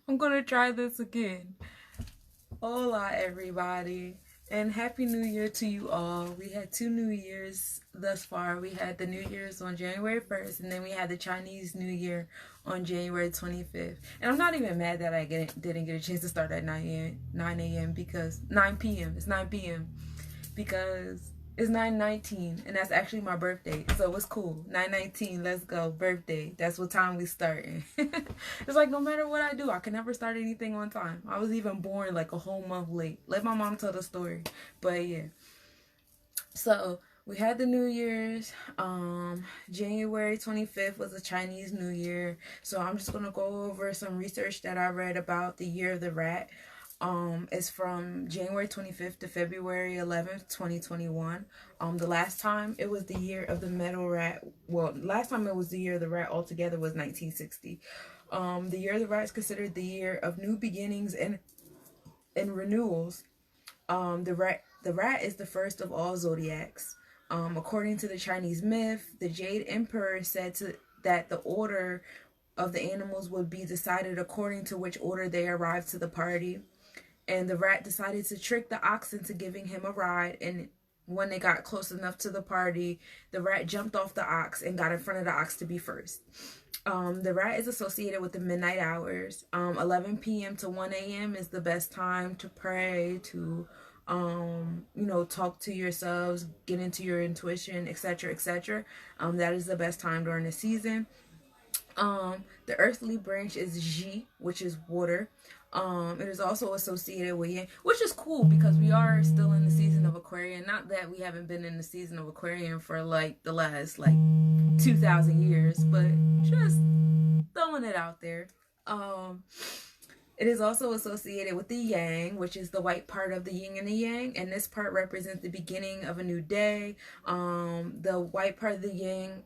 I'm gonna try this again. Hola, everybody, and Happy New Year to you all. We had 2 New Years thus far. We had the New Year's on January 1st, and then we had the Chinese New Year on January 25th. And I'm not even mad that I didn't get a chance to start at 9 a.m. because 9 p.m. It's 9 p.m. because it's 9/19, and that's actually my birthday, so it's cool. 9/19, let's go, birthday. That's what time we starting. It's like no matter what I do, I can never start anything on time. I was even born like a whole month late. Let my mom tell the story, but yeah. So we had the New Year's. January 25th was a Chinese New Year. So I'm just gonna go over some research that I read about the year of the rat. It's from January 25th to February 11th, 2021. The last time it was the year of the metal rat. Well, last time it was the year of the rat altogether was 1960. The year of the rat is considered the year of new beginnings and renewals. The rat is the first of all zodiacs. According to the Chinese myth, the Jade Emperor said that the order of the animals would be decided according to which order they arrived to the party. And the rat decided to trick the ox into giving him a ride. And when they got close enough to the party, the rat jumped off the ox and got in front of the ox to be first. The rat is associated with the midnight hours. 11 p.m. to 1 a.m. is the best time to pray, to talk to yourselves, get into your intuition, etc., etc. That is the best time during the season. The earthly branch is Ji, which is water. It is also associated with Yin, which is cool because we are still in the season of Aquarian. Not that we haven't been in the season of Aquarian for like the last 2,000 years, but just throwing it out there. It is also associated with the Yang, which is the white part of the Yin and the Yang, and this part represents the beginning of a new day. The white part of the Yang,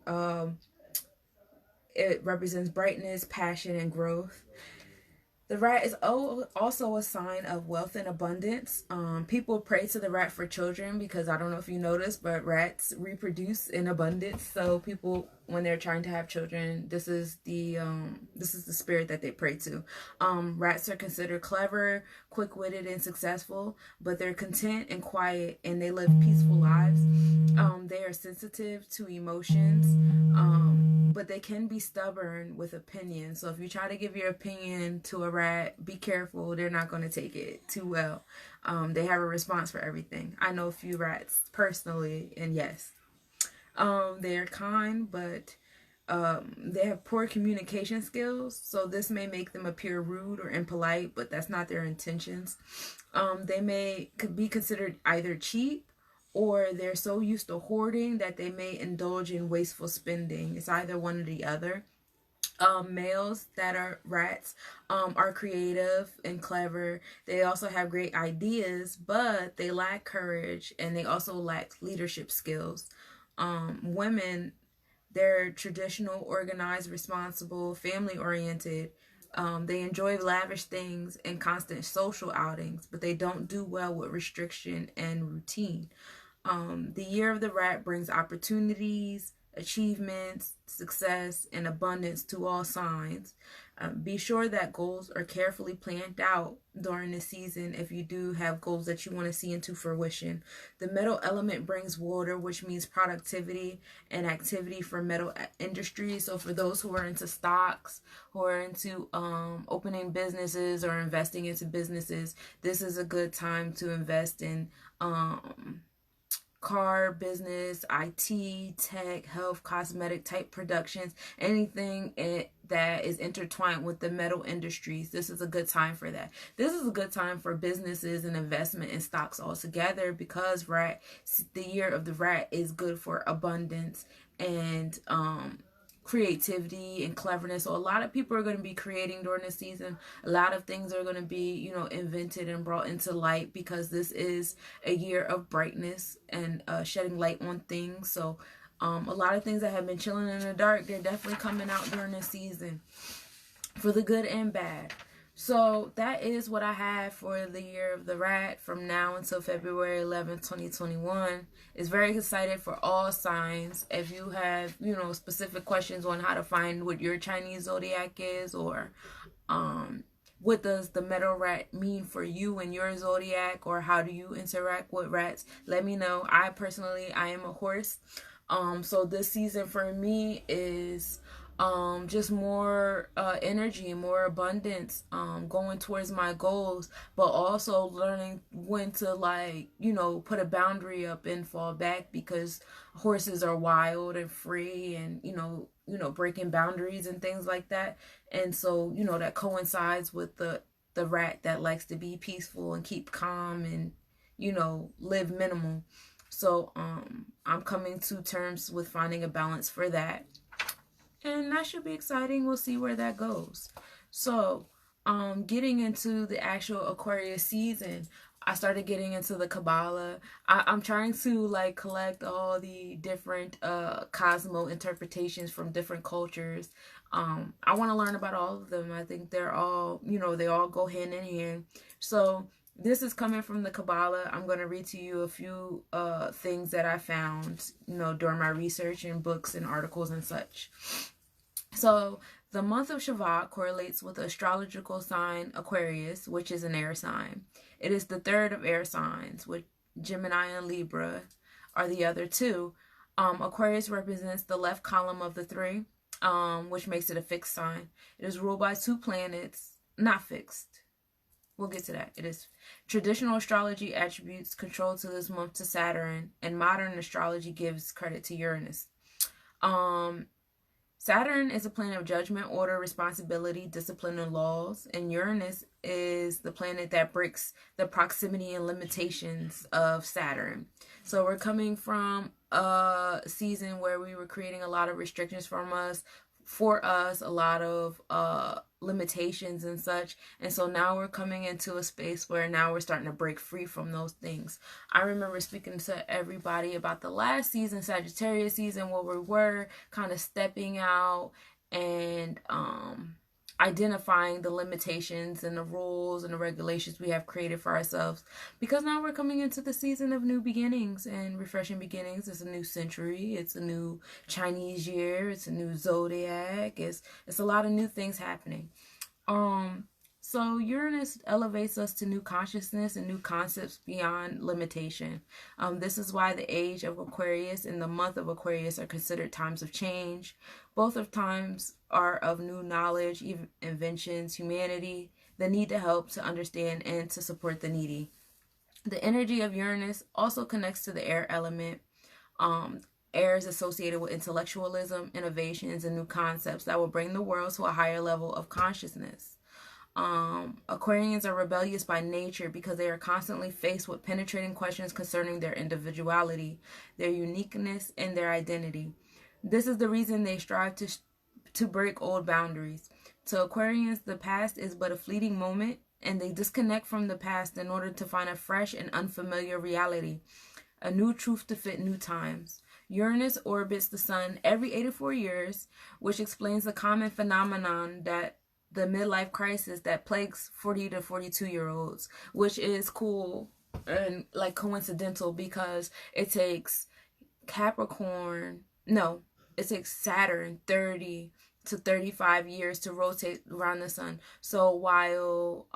it represents brightness, passion, and growth. The rat is also a sign of wealth and abundance. People pray to the rat for children because I don't know if you noticed, but rats reproduce in abundance. So people, when they're trying to have children, this is the spirit that they pray to. Rats are considered clever, quick-witted, and successful, but they're content and quiet, and they live peaceful lives. They are sensitive to emotions, but they can be stubborn with opinions. So if you try to give your opinion to a rat, be careful. They're not going to take it too well. They have a response for everything. I know a few rats personally, and yes, they are kind, but they have poor communication skills. So this may make them appear rude or impolite, but that's not their intentions. They could be considered either cheap, or they're so used to hoarding that they may indulge in wasteful spending. It's either one or the other. Males that are rats are creative and clever. They also have great ideas, but they lack courage, and they also lack leadership skills. Women, they're traditional, organized, responsible, family-oriented. They enjoy lavish things and constant social outings, but they don't do well with restriction and routine. The year of the rat brings opportunities, achievements, success, and abundance to all signs. Be sure that goals are carefully planned out during the season if you do have goals that you want to see into fruition. The metal element brings water, which means productivity and activity for metal industry. So for those who are into stocks, who are into opening businesses or investing into businesses, this is a good time to invest in car business, IT, tech, health, cosmetic type productions, anything that is intertwined with the metal industries. This is a good time for that. This is a good time for businesses and investment in stocks altogether because the year of the rat is good for abundance and creativity and cleverness. So a lot of people are going to be creating during the season. A lot of things are going to be, invented and brought into light because this is a year of brightness and shedding light on things. So a lot of things that have been chilling in the dark, they're definitely coming out during this season for the good and bad. So that is what I have for the year of the rat from now until February 11th, 2021. It's very excited for all signs. If you have, specific questions on how to find what your Chinese zodiac is, or what does the metal rat mean for you and your zodiac, or how do you interact with rats, let me know. I am a horse. So this season for me is just more energy, more abundance, going towards my goals, but also learning when to, put a boundary up and fall back, because horses are wild and free, and breaking boundaries and things like that. And so that coincides with the rat that likes to be peaceful and keep calm and live minimal. So I'm coming to terms with finding a balance for that, and that should be exciting. We'll see where that goes. So getting into the actual Aquarius season, I started getting into the Kabbalah. I'm trying to collect all the different cosmo interpretations from different cultures. I want to learn about all of them. I think they're all, they all go hand in hand. So this is coming from the Kabbalah. I'm going to read to you a few things that I found, during my research in books and articles and such. So the month of Shavat correlates with the astrological sign Aquarius, which is an air sign. It is the third of air signs, with Gemini and Libra are the other two. Aquarius represents the left column of the three, which makes it a fixed sign. It is ruled by two planets, not fixed. We'll get to that. It is traditional astrology attributes control to this month to Saturn, and modern astrology gives credit to Uranus. Saturn is a planet of judgment, order, responsibility, discipline, and laws, and Uranus is the planet that breaks the proximity and limitations of Saturn. So we're coming from a season where we were creating a lot of restrictions for us, a lot of limitations and such. And so now we're coming into a space where now we're starting to break free from those things. I remember speaking to everybody about the last season, Sagittarius season, where we were kind of stepping out and identifying the limitations and the rules and the regulations we have created for ourselves, because now we're coming into the season of new beginnings and refreshing beginnings. It's a new century, it's a new Chinese year, it's a new zodiac, it's a lot of new things happening. So Uranus elevates us to new consciousness and new concepts beyond limitation. This is why the age of Aquarius and the month of Aquarius are considered times of change. Both of times are of new knowledge, inventions, humanity, the need to help, to understand, and to support the needy. The energy of Uranus also connects to the air element. Air is associated with intellectualism, innovations, and new concepts that will bring the world to a higher level of consciousness. Aquarians are rebellious by nature because they are constantly faced with penetrating questions concerning their individuality, their uniqueness, and their identity. This is the reason they strive to break old boundaries. To Aquarians, the past is but a fleeting moment, and they disconnect from the past in order to find a fresh and unfamiliar reality, a new truth to fit new times. Uranus orbits the sun every 84 years, which explains the common phenomenon that the midlife crisis that plagues 40 to 42-year-olds, which is cool and coincidental, because it takes Saturn 30 to 35 years to rotate around the sun. So while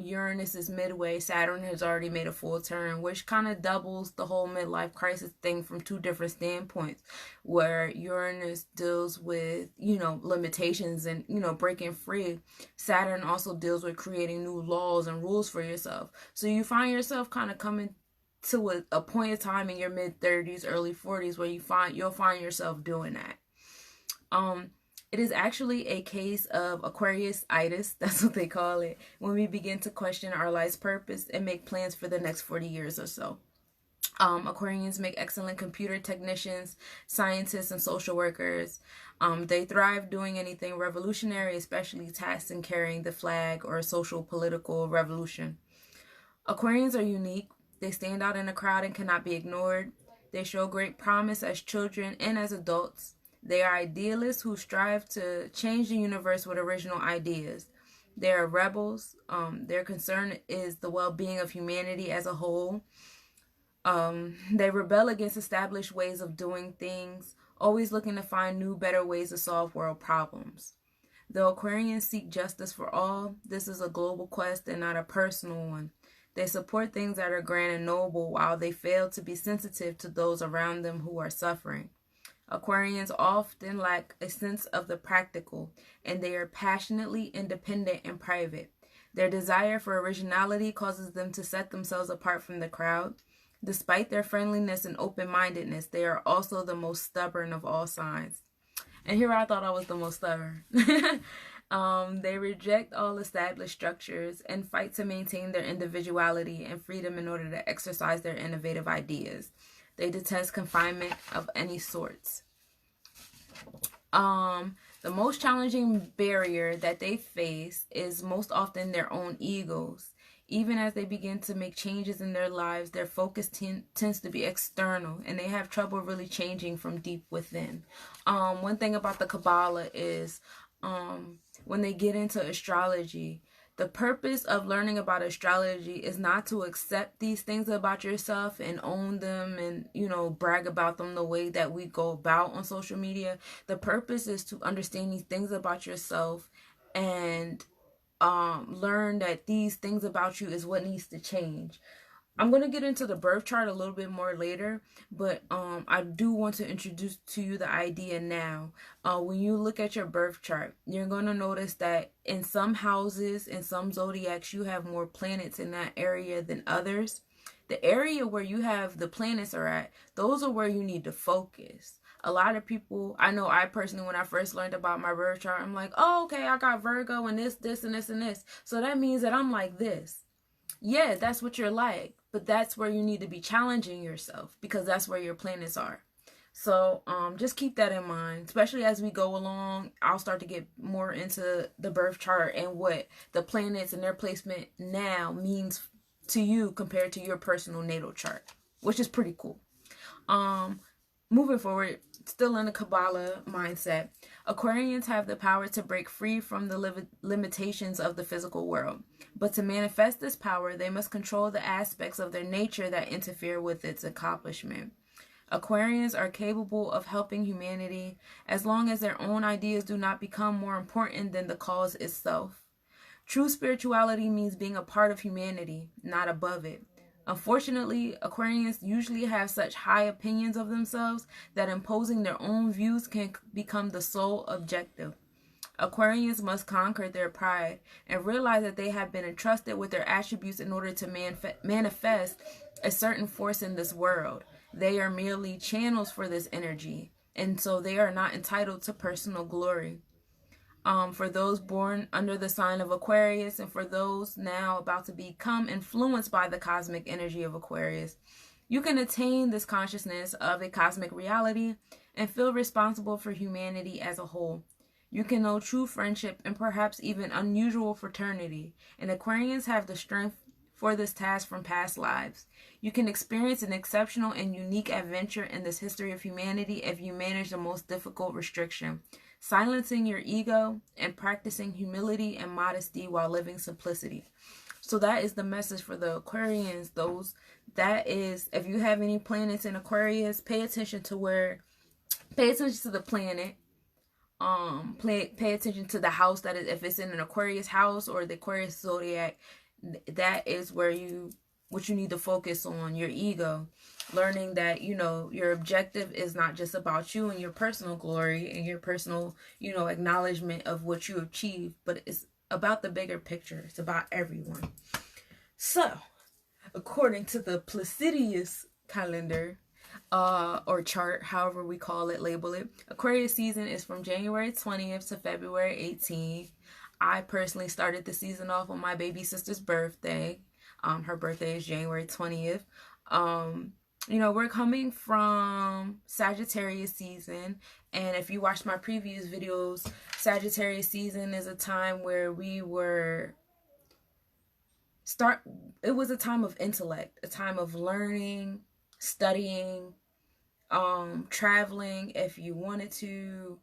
Uranus is midway, Saturn has already made a full turn, which kind of doubles the whole midlife crisis thing from two different standpoints, where Uranus deals with, limitations and, breaking free. Saturn also deals with creating new laws and rules for yourself. So you find yourself kind of coming to a point of time in your mid-30s, early 40s, where you'll find yourself doing that. It is actually a case of Aquarius-itis, that's what they call it, when we begin to question our life's purpose and make plans for the next 40 years or so. Aquarians make excellent computer technicians, scientists, and social workers. They thrive doing anything revolutionary, especially tasks in carrying the flag or a social political revolution. Aquarians are unique. They stand out in a crowd and cannot be ignored. They show great promise as children and as adults. They are idealists who strive to change the universe with original ideas. They are rebels. Their concern is the well-being of humanity as a whole. They rebel against established ways of doing things, always looking to find new, better ways to solve world problems. Though Aquarians seek justice for all, this is a global quest and not a personal one. They support things that are grand and noble while they fail to be sensitive to those around them who are suffering. Aquarians often lack a sense of the practical, and they are passionately independent and private. Their desire for originality causes them to set themselves apart from the crowd. Despite their friendliness and open-mindedness, they are also the most stubborn of all signs. And here I thought I was the most stubborn. They reject all established structures and fight to maintain their individuality and freedom in order to exercise their innovative ideas. They detest confinement of any sorts. The most challenging barrier that they face is most often their own egos. Even as they begin to make changes in their lives, their focus tends to be external, and they have trouble really changing from deep within. One thing about the Kabbalah is when they get into astrology, the purpose of learning about astrology is not to accept these things about yourself and own them and, brag about them the way that we go about on social media. The purpose is to understand these things about yourself and learn that these things about you is what needs to change. I'm going to get into the birth chart a little bit more later, but I do want to introduce to you the idea now. When you look at your birth chart, you're going to notice that in some houses, in some zodiacs, you have more planets in that area than others. The area where you have the planets are at, those are where you need to focus. A lot of people, I know I personally, when I first learned about my birth chart, I'm like, oh, okay, I got Virgo and this, and this, and this. So that means that I'm like this. Yeah, that's what you're like. But that's where you need to be challenging yourself because that's where your planets are. So just keep that in mind, especially as we go along. I'll start to get more into the birth chart and what the planets and their placement now means to you compared to your personal natal chart, which is pretty cool. Moving forward, still in the Kabbalah mindset, Aquarians have the power to break free from the limitations of the physical world. But to manifest this power, they must control the aspects of their nature that interfere with its accomplishment. Aquarians are capable of helping humanity as long as their own ideas do not become more important than the cause itself. True spirituality means being a part of humanity, not above it. Unfortunately, Aquarians usually have such high opinions of themselves that imposing their own views can become the sole objective. Aquarians must conquer their pride and realize that they have been entrusted with their attributes in order to manifest a certain force in this world. They are merely channels for this energy, and so they are not entitled to personal glory. For those born under the sign of Aquarius and for those now about to become influenced by the cosmic energy of Aquarius, you can attain this consciousness of a cosmic reality and feel responsible for humanity as a whole. You can know true friendship and perhaps even unusual fraternity, and Aquarians have the strength for this task from past lives. You can experience an exceptional and unique adventure in this history of humanity if you manage the most difficult restriction, silencing your ego and practicing humility and modesty while living simplicity. So that is the message for the Aquarians. That is, if you have any planets in Aquarius, pay attention to the planet. Pay attention to the house that is, if it's in an Aquarius house or the Aquarius zodiac, that is where what you need to focus on, your ego. Learning that, your objective is not just about you and your personal glory and your personal, acknowledgement of what you achieved, but it's about the bigger picture. It's about everyone. So, according to the Placidius calendar, or chart, however we call it, label it, Aquarius season is from January 20th to February 18th. I personally started the season off on my baby sister's birthday. Her birthday is January 20th. We're coming from Sagittarius season, and if you watched my previous videos, Sagittarius season is a time where it was a time of intellect, a time of learning, studying, traveling if you wanted to,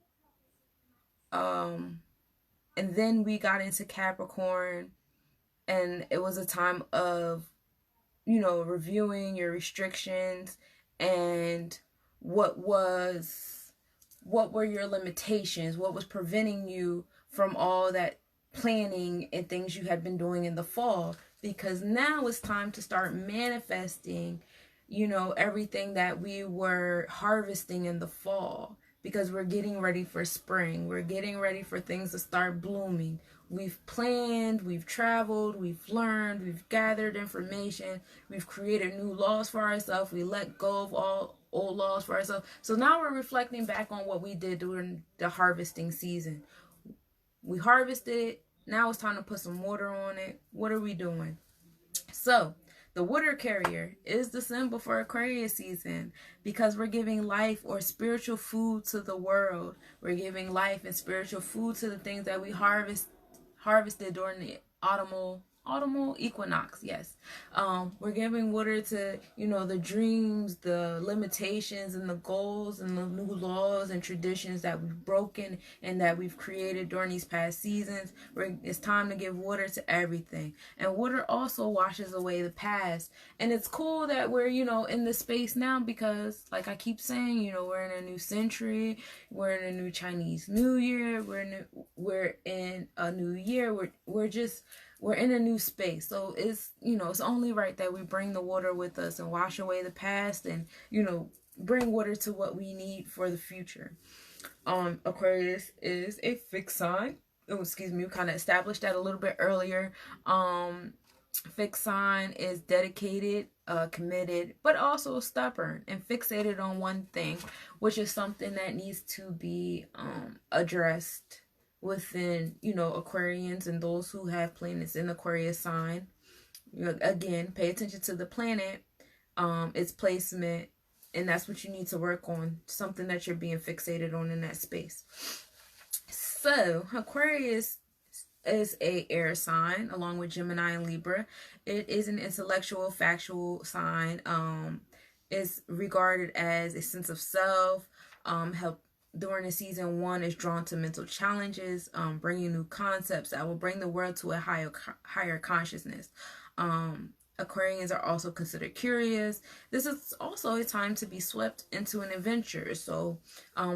And then we got into Capricorn, and it was a time of, you know, reviewing your restrictions and what were your limitations, what was preventing you from all that planning and things you had been doing in the fall, because now it's time to start manifesting, you know, everything that we were harvesting in the fall, because we're getting ready for spring. We're getting ready for things to start blooming. We've planned, we've traveled, we've learned, we've gathered information, we've created new laws for ourselves, we let go of all old laws for ourselves. So now we're reflecting back on what we did during the harvesting season. We harvested it, now it's time to put some water on it. What are we doing? So the water carrier is the symbol for Aquarius season, because we're giving life or spiritual food to the world. We're giving life and spiritual food to the things that we harvested during the autumnal equinox. Yes. We're giving water to, you know, the dreams, the limitations, and the goals, and the new laws and traditions that we've broken and that we've created during these past seasons. It's time to give water to everything. And water also washes away the past. And it's cool that we're, you know, in this space now, because like I keep saying, you know, we're in a new century, we're in a new Chinese New Year, we're in a new year, we're in a new space. So it's, you know, it's only right that we bring the water with us and wash away the past, and, you know, bring water to what we need for the future. Aquarius is a fixed sign. Oh, excuse me, we kind of established that a little bit earlier. Fixed sign is dedicated, committed, but also stubborn and fixated on one thing, which is something that needs to be addressed within, you know, Aquarians and those who have planets in Aquarius sign. Again, pay attention to the planet, its placement, and that's what you need to work on, something that you're being fixated on in that space. So Aquarius is a air sign along with Gemini and Libra. It is an intellectual, factual sign. Is regarded as a sense of self, help during the season. One is drawn to mental challenges, bringing new concepts that will bring the world to a higher consciousness. Aquarians are also considered curious. This is also a time to be swept into an adventure. So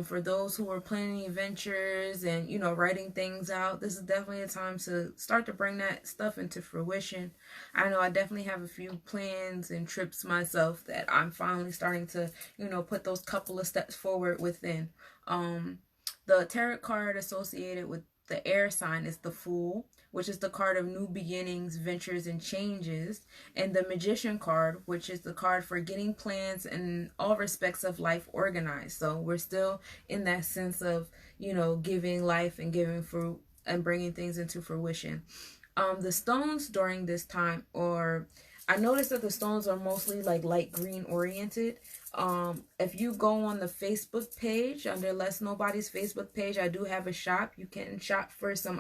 for those who are planning adventures and, you know, writing things out, this is definitely a time to start to bring that stuff into fruition. I know I definitely have a few plans and trips myself that I'm finally starting to, you know, put those couple of steps forward within. The tarot card associated with the air sign is the Fool, which is the card of new beginnings, ventures, and changes. And the Magician card, which is the card for getting plans and all respects of life organized. So we're still in that sense of, you know, giving life and giving fruit and bringing things into fruition. The stones during this time, or I noticed that the stones are mostly like light green oriented. If you go on the Facebook page, under Less Nobody's Facebook page, I do have a shop. You can shop for some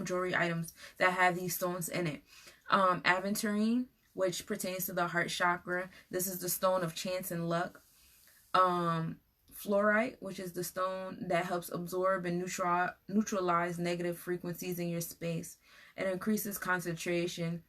jewelry items that have these stones in it. Aventurine, which pertains to the heart chakra. This is the stone of chance and luck. Fluorite, which is the stone that helps absorb and neutralize negative frequencies in your space. It increases concentration.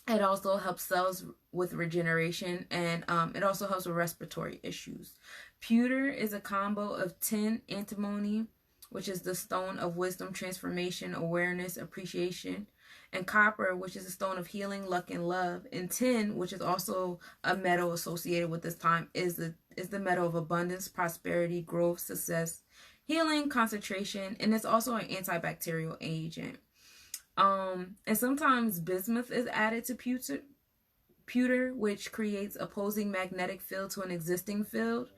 It also helps cells with regeneration, and it also helps with respiratory issues. Pewter is a combo of tin, antimony, which is the stone of wisdom, transformation, awareness, appreciation, and copper, which is a stone of healing, luck, and love. And tin, which is also a metal associated with this time, is the metal of abundance, prosperity, growth, success, healing, concentration, and it's also an antibacterial agent. And sometimes bismuth is added to pewter, which creates opposing magnetic field to an existing field.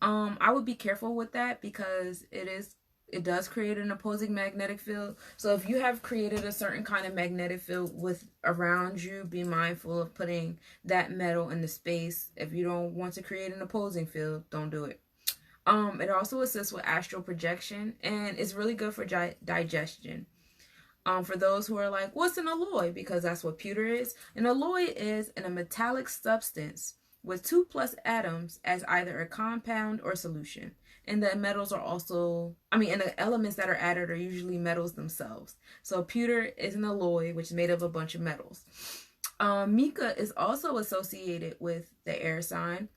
I would be careful with that, because it does create an opposing magnetic field. So if you have created a certain kind of magnetic field around you, be mindful of putting that metal in the space. If you don't want to create an opposing field, don't do it. It also assists with astral projection, and it's really good for digestion. For those who are like, what's an alloy? Because that's what pewter is. An alloy is a metallic substance with 2 plus atoms as either a compound or solution. And the metals are also, and the elements that are added are usually metals themselves. So pewter is an alloy, which is made of a bunch of metals. Mica is also associated with the air sign.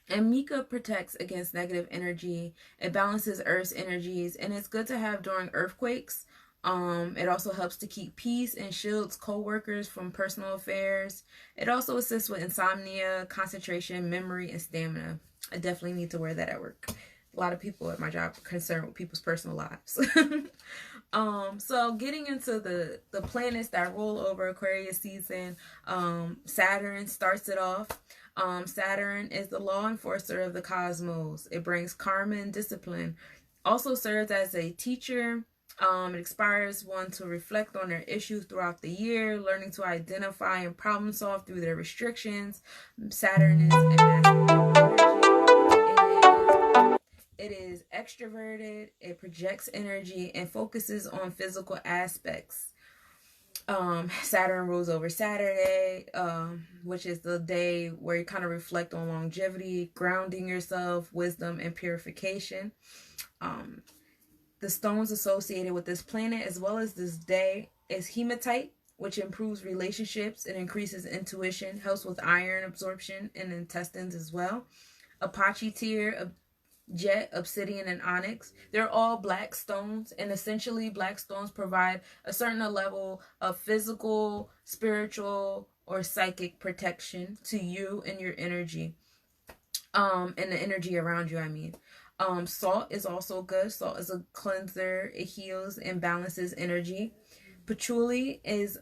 And Mica protects against negative energy. It balances Earth's energies, and it's good to have during earthquakes. It also helps to keep peace and shields co-workers from personal affairs. It also assists with insomnia, concentration, memory, and stamina. I definitely need to wear that at work. A lot of people at my job are concerned with people's personal lives. So getting into the planets that roll over Aquarius season, Saturn starts it off. Saturn is the law enforcer of the cosmos. It brings karma and discipline. Also serves as a teacher. It inspires one to reflect on their issues throughout the year, learning to identify and problem solve through their restrictions. Saturn is a masculine energy. It is extroverted. It projects energy and focuses on physical aspects. Saturn rules over Saturday, which is the day where you kind of reflect on longevity, grounding yourself, wisdom, and purification. The stones associated with this planet as well as this day is hematite, which improves relationships and increases intuition, helps with iron absorption in intestines as well. Apachytear, jet, obsidian, and onyx. They're all black stones, and essentially black stones provide a certain level of physical, spiritual, or psychic protection to you and your energy, and the energy around you, Salt is also good. Salt is a cleanser. It heals and balances energy. Patchouli is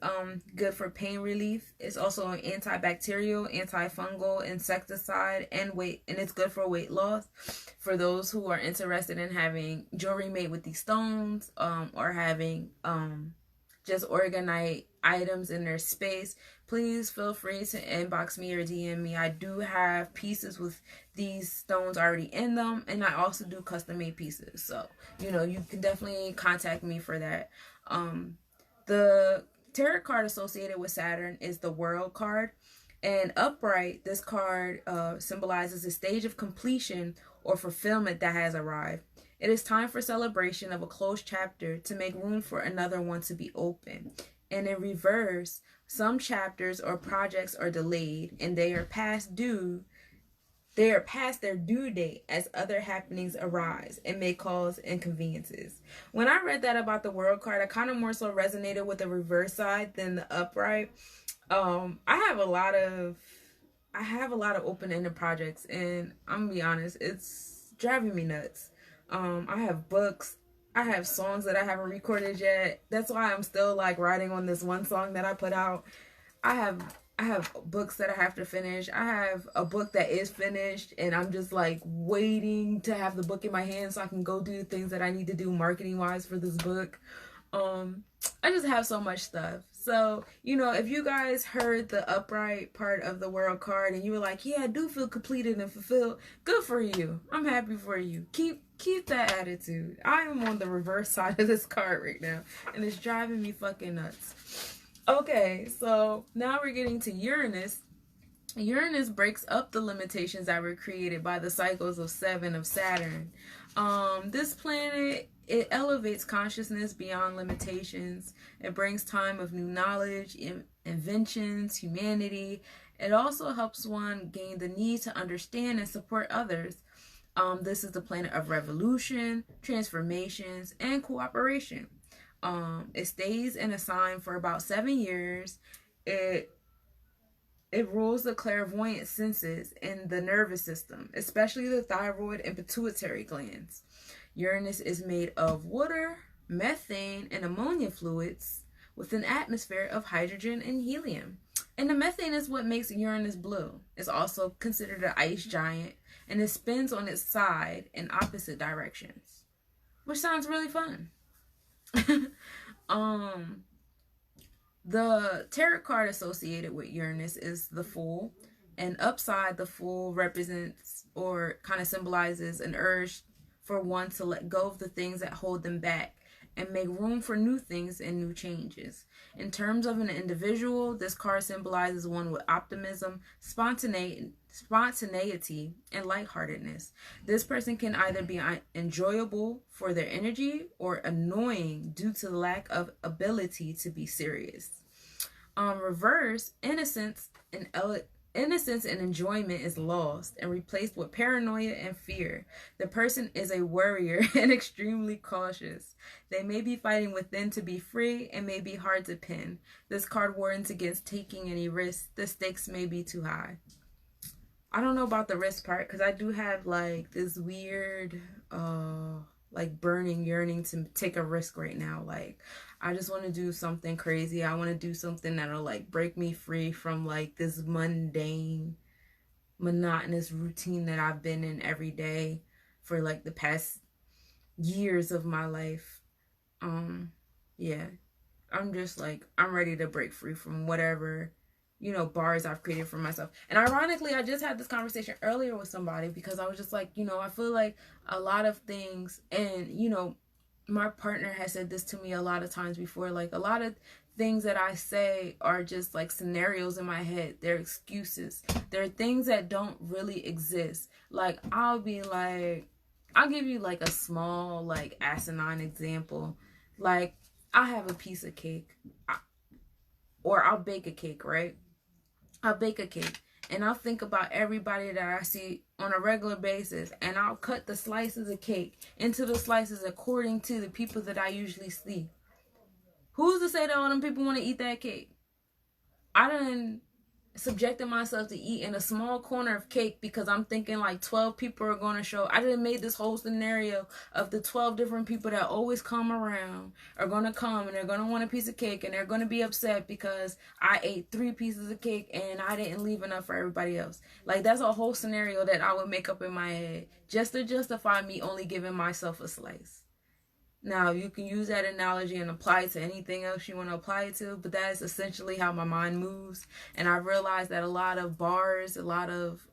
good for pain relief. It's also an antibacterial, antifungal, insecticide, and it's good for weight loss. For those who are interested in having jewelry made with these stones, or having just organite items in their space, please feel free to inbox me or DM me. I do have pieces with these stones already in them, and I also do custom made pieces. So, you can definitely contact me for that. The tarot card associated with Saturn is the World card. And upright, this card symbolizes a stage of completion or fulfillment that has arrived. It is time for celebration of a closed chapter to make room for another one to be open. And in reverse, some chapters or projects are delayed and they are past their due date as other happenings arise and may cause inconveniences. When I read that about the World card, I kind of more so resonated with the reverse side than the upright. I have a lot of open-ended projects, and I'm gonna be honest, it's driving me nuts. I have books, I have songs that I haven't recorded yet. That's why I'm still writing on this one song that I put out. I have books that I have to finish. I have a book that is finished, and I'm just waiting to have the book in my hand so I can go do the things that I need to do marketing wise for this book. I just have so much stuff. So, if you guys heard the upright part of the World card and you were like, yeah, I do feel completed and fulfilled, good for you. I'm happy for you. Keep that attitude. I am on the reverse side of this card right now, and it's driving me fucking nuts. Okay, so now we're getting to Uranus. Uranus breaks up the limitations that were created by the cycles of 7 of Saturn. This planet, it elevates consciousness beyond limitations. It brings time of new knowledge, inventions, humanity. It also helps one gain the need to understand and support others. This is the planet of revolution, transformations, and cooperation. It stays in a sign for about 7 years. It rules the clairvoyant senses and the nervous system, especially the thyroid and pituitary glands. Uranus is made of water, methane, and ammonia fluids with an atmosphere of hydrogen and helium. And the methane is what makes Uranus blue. It's also considered an ice giant, and it spins on its side in opposite directions, which sounds really fun. The tarot card associated with Uranus is the Fool, and upside the Fool represents or kind of symbolizes an urge for one to let go of the things that hold them back and make room for new things and new changes. In terms of an individual, this card symbolizes one with optimism, spontaneity, and lightheartedness. This person can either be enjoyable for their energy or annoying due to the lack of ability to be serious. Reverse, innocence and enjoyment is lost and replaced with paranoia and fear. The person is a worrier and extremely cautious. They may be fighting within to be free and may be hard to pin. This card warns against taking any risks. The stakes may be too high. I don't know about the risk part because I do have like this weird like burning yearning to take a risk right now. Like I just want to do something crazy. I want to do something that'll like break me free from like this mundane, monotonous routine that I've been in every day for like the past years of my life. Yeah, I'm just like, I'm ready to break free from whatever, you know, bars I've created for myself. And ironically, I just had this conversation earlier with somebody because I was just like, you know, I feel like a lot of things, and, you know, my partner has said this to me a lot of times before, like a lot of things that I say are just like scenarios in my head. They're excuses. They're things that don't really exist. Like I'll be like, I'll give you like a small, like asinine example. Like I have a piece of cake or I'll bake a cake, right? I'll bake a cake and I'll think about everybody that I see on a regular basis, and I'll cut the slices of cake into the slices according to the people that I usually see. Who's to say that all them people want to eat that cake? I done subjected myself to eating a small corner of cake because I'm thinking like 12 people are going to show. I done made this whole scenario of the 12 different people that always come around are going to come, and they're going to want a piece of cake, and they're going to be upset because I ate 3 pieces of cake and I didn't leave enough for everybody else. Like that's a whole scenario that I would make up in my head just to justify me only giving myself a slice. Now, you can use that analogy and apply it to anything else you want to apply it to, but that is essentially how my mind moves. And I realized that a lot of bars, a lot of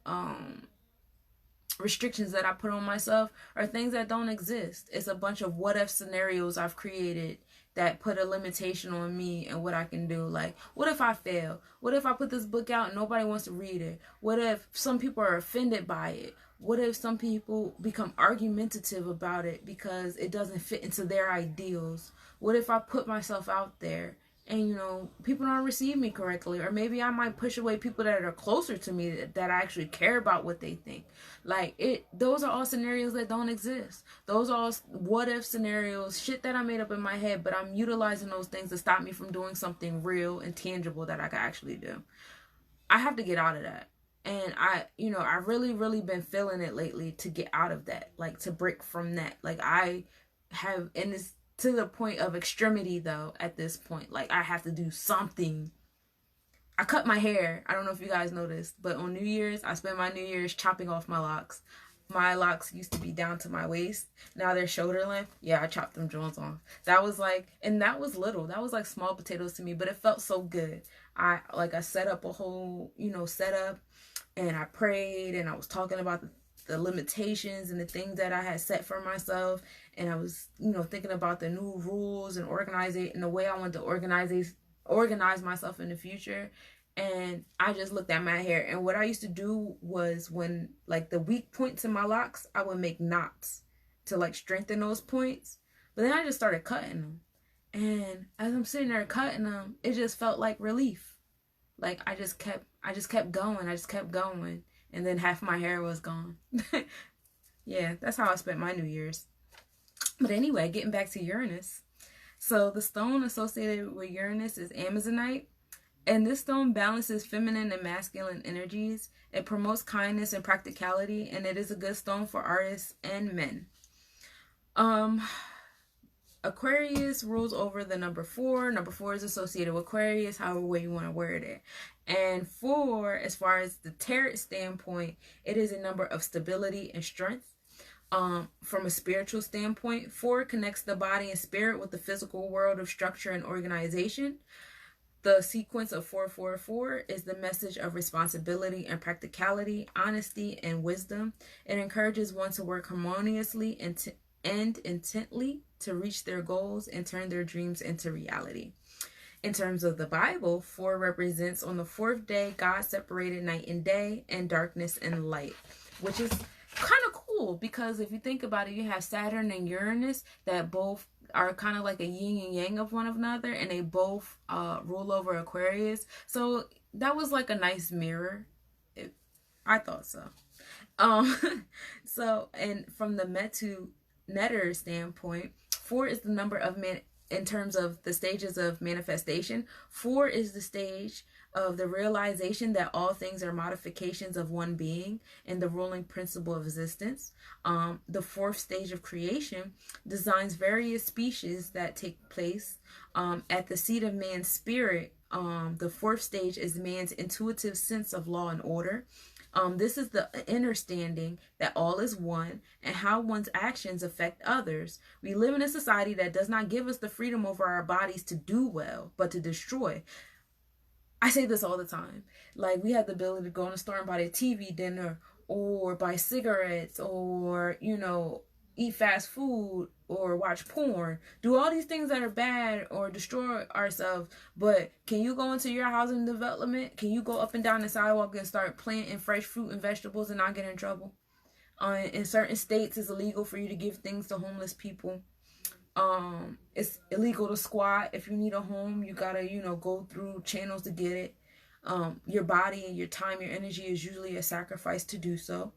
restrictions that I put on myself are things that don't exist. It's a bunch of what-if scenarios I've created that put a limitation on me and what I can do. Like, what if I fail? What if I put this book out and nobody wants to read it? What if some people are offended by it? What if some people become argumentative about it because it doesn't fit into their ideals? What if I put myself out there and, you know, people don't receive me correctly? Or maybe I might push away people that are closer to me that I actually care about what they think. Like, those are all scenarios that don't exist. Those are all what-if scenarios, shit that I made up in my head, but I'm utilizing those things to stop me from doing something real and tangible that I can actually do. I have to get out of that. And I've really been feeling it lately to get out of that, like to break from that. Like I have, and it's to the point of extremity though, at this point, like I have to do something. I cut my hair. I don't know if you guys noticed, but on New Year's, I spent my New Year's chopping off my locks. My locks used to be down to my waist. Now they're shoulder length. Yeah, I chopped them joints off. That was like, and that was little. That was like small potatoes to me, but it felt so good. I set up a whole, setup. And I prayed, and I was talking about the limitations and the things that I had set for myself. And I was, thinking about the new rules and organize it in the way I want to organize myself in the future. And I just looked at my hair. And what I used to do was when, like, the weak points in my locks, I would make knots to, like, strengthen those points. But then I just started cutting them. And as I'm sitting there cutting them, it just felt like relief. Like, I just kept going. And then half my hair was gone. Yeah, that's how I spent my New Year's. But anyway, getting back to Uranus. So the stone associated with Uranus is Amazonite. And this stone balances feminine and masculine energies. It promotes kindness and practicality. And it is a good stone for artists and men. Aquarius rules over the number 4. Number 4 is associated with Aquarius, however way you want to word it. And 4, as far as the tarot standpoint, it is a number of stability and strength. From a spiritual standpoint, 4 connects the body and spirit with the physical world of structure and organization. The sequence of 444 is the message of responsibility and practicality, honesty and wisdom. It encourages one to work harmoniously and intently to reach their goals and turn their dreams into reality. In terms of the Bible, 4 represents on the 4th day, God separated night and day and darkness and light, which is kind of cool because if you think about it, you have Saturn and Uranus that both are kind of like a yin and yang of one another, and they both rule over Aquarius. So that was like a nice mirror. I thought so. So, and from the Metu Netter standpoint, 4 is the number of man in terms of the stages of manifestation. 4 is the stage of the realization that all things are modifications of one being and the ruling principle of existence. The 4th stage of creation designs various species that take place at the seat of man's spirit. The 4th stage is man's intuitive sense of law and order. This is the understanding that all is one and how one's actions affect others. We live in a society that does not give us the freedom over our bodies to do well, but to destroy. I say this all the time. Like, we have the ability to go in a store and buy a TV dinner or buy cigarettes or, you know, eat fast food or watch porn, do all these things that are bad or destroy ourselves. But can you go into your housing development? Can you go up and down the sidewalk and start planting fresh fruit and vegetables and not get in trouble? In certain states, it's illegal for you to give things to homeless people. It's illegal to squat. If you need a home, you gotta, you know, go through channels to get it. Your body and your time, your energy is usually a sacrifice to do so.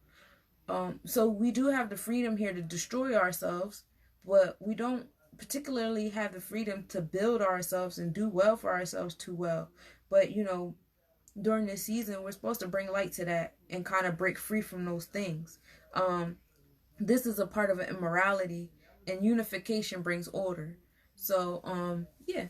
So we do have the freedom here to destroy ourselves, but we don't particularly have the freedom to build ourselves and do well for ourselves too well. But, you know, during this season, we're supposed to bring light to that and kind of break free from those things. This is a part of an immorality, and unification brings order. So, yeah.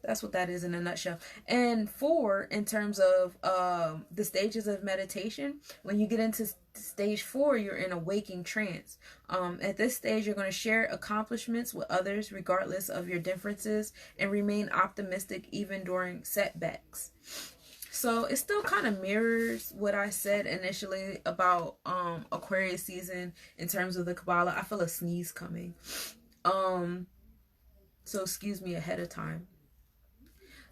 That's what that is in a nutshell. And 4, in terms of the stages of meditation, when you get into stage 4, you're in a waking trance. At this stage, you're going to share accomplishments with others regardless of your differences and remain optimistic even during setbacks. So it still kind of mirrors what I said initially about Aquarius season in terms of the Kabbalah. I feel a sneeze coming. So excuse me ahead of time.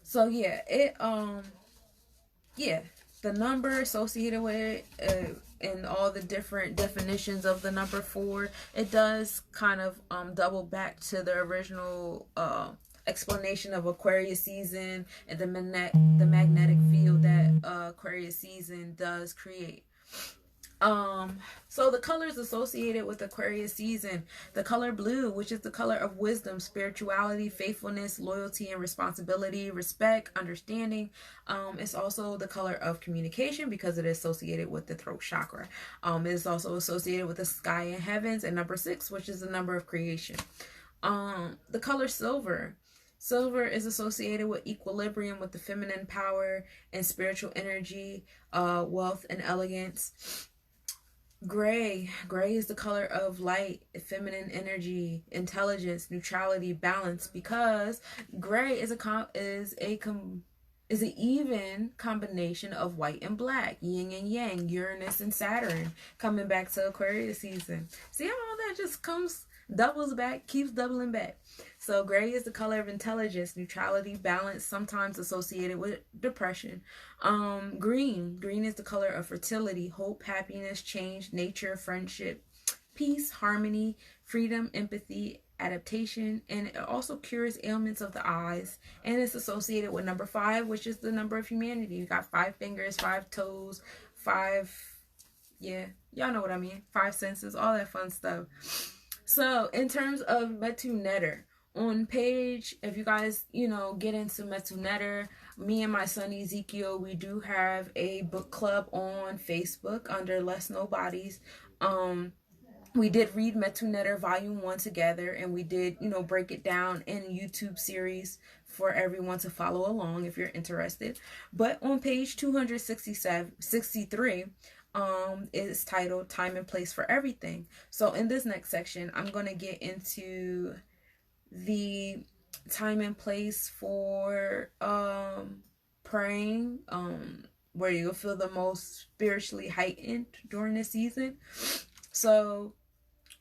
So yeah, the number associated with it, and all the different definitions of the number 4, it does kind of double back to the original explanation of Aquarius season and the magnetic field that Aquarius season does create. So the colors associated with Aquarius season, the color blue, which is the color of wisdom, spirituality, faithfulness, loyalty, and responsibility, respect, understanding. It's also the color of communication because it is associated with the throat chakra. It is also associated with the sky and heavens, and number 6, which is the number of creation. The color silver. Silver is associated with equilibrium, with the feminine power and spiritual energy, wealth, and elegance. Gray is the color of light, feminine energy, intelligence, neutrality, balance, because gray is an even combination of white and black, yin and yang, Uranus and Saturn, coming back to Aquarius season. See how all that just doubles back, keeps doubling back. So gray is the color of intelligence, neutrality, balance, sometimes associated with depression. Green is the color of fertility, hope, happiness, change, nature, friendship, peace, harmony, freedom, empathy, adaptation, and it also cures ailments of the eyes, and it's associated with number 5, which is the number of humanity. You got 5 fingers, 5 toes, 5, yeah, y'all know what I mean, 5 senses, all that fun stuff. So in terms of Metu Netter, on page, if you guys, you know, get into Metu Netter, me and my son Ezekiel, we do have a book club on Facebook under Less Nobodies. We did read Metu Netter Volume 1 together, and we did, you know, break it down in YouTube series for everyone to follow along if you're interested. But on page 263, is titled Time and Place for Everything. So in this next section, I'm going to get into the time and place for praying, where you'll feel the most spiritually heightened during this season. So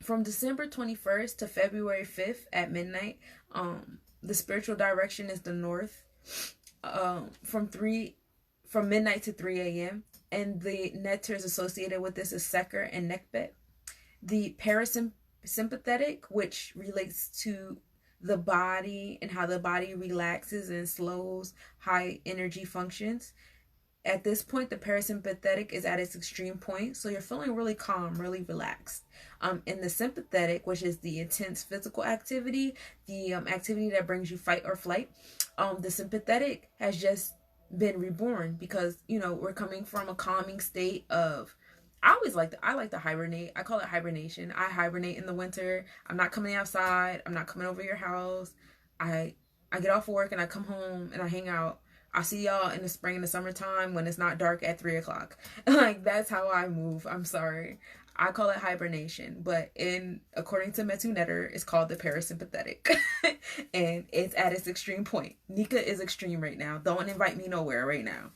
From December 21st to February 5th at midnight, the spiritual direction is the north. From midnight to 3 a.m. And the nectars associated with this is Seker and Nekbet. The parasympathetic, which relates to the body and how the body relaxes and slows high energy functions. At this point, the parasympathetic is at its extreme point, so you're feeling really calm, really relaxed. In the sympathetic, which is the intense physical activity, the activity that brings you fight or flight, the sympathetic has just been reborn because, you know, we're coming from a calming state of, I like to hibernate. I call it hibernation. I hibernate in the winter. I'm not coming outside. I'm not coming over your house. I get off of work and I come home and I hang out. I see y'all in the spring and the summertime when it's not dark at 3 o'clock. Like, that's how I move. I'm sorry. I call it hibernation, but according to Metu Netter, it's called the parasympathetic. And it's at its extreme point. Nika is extreme right now. Don't invite me nowhere right now.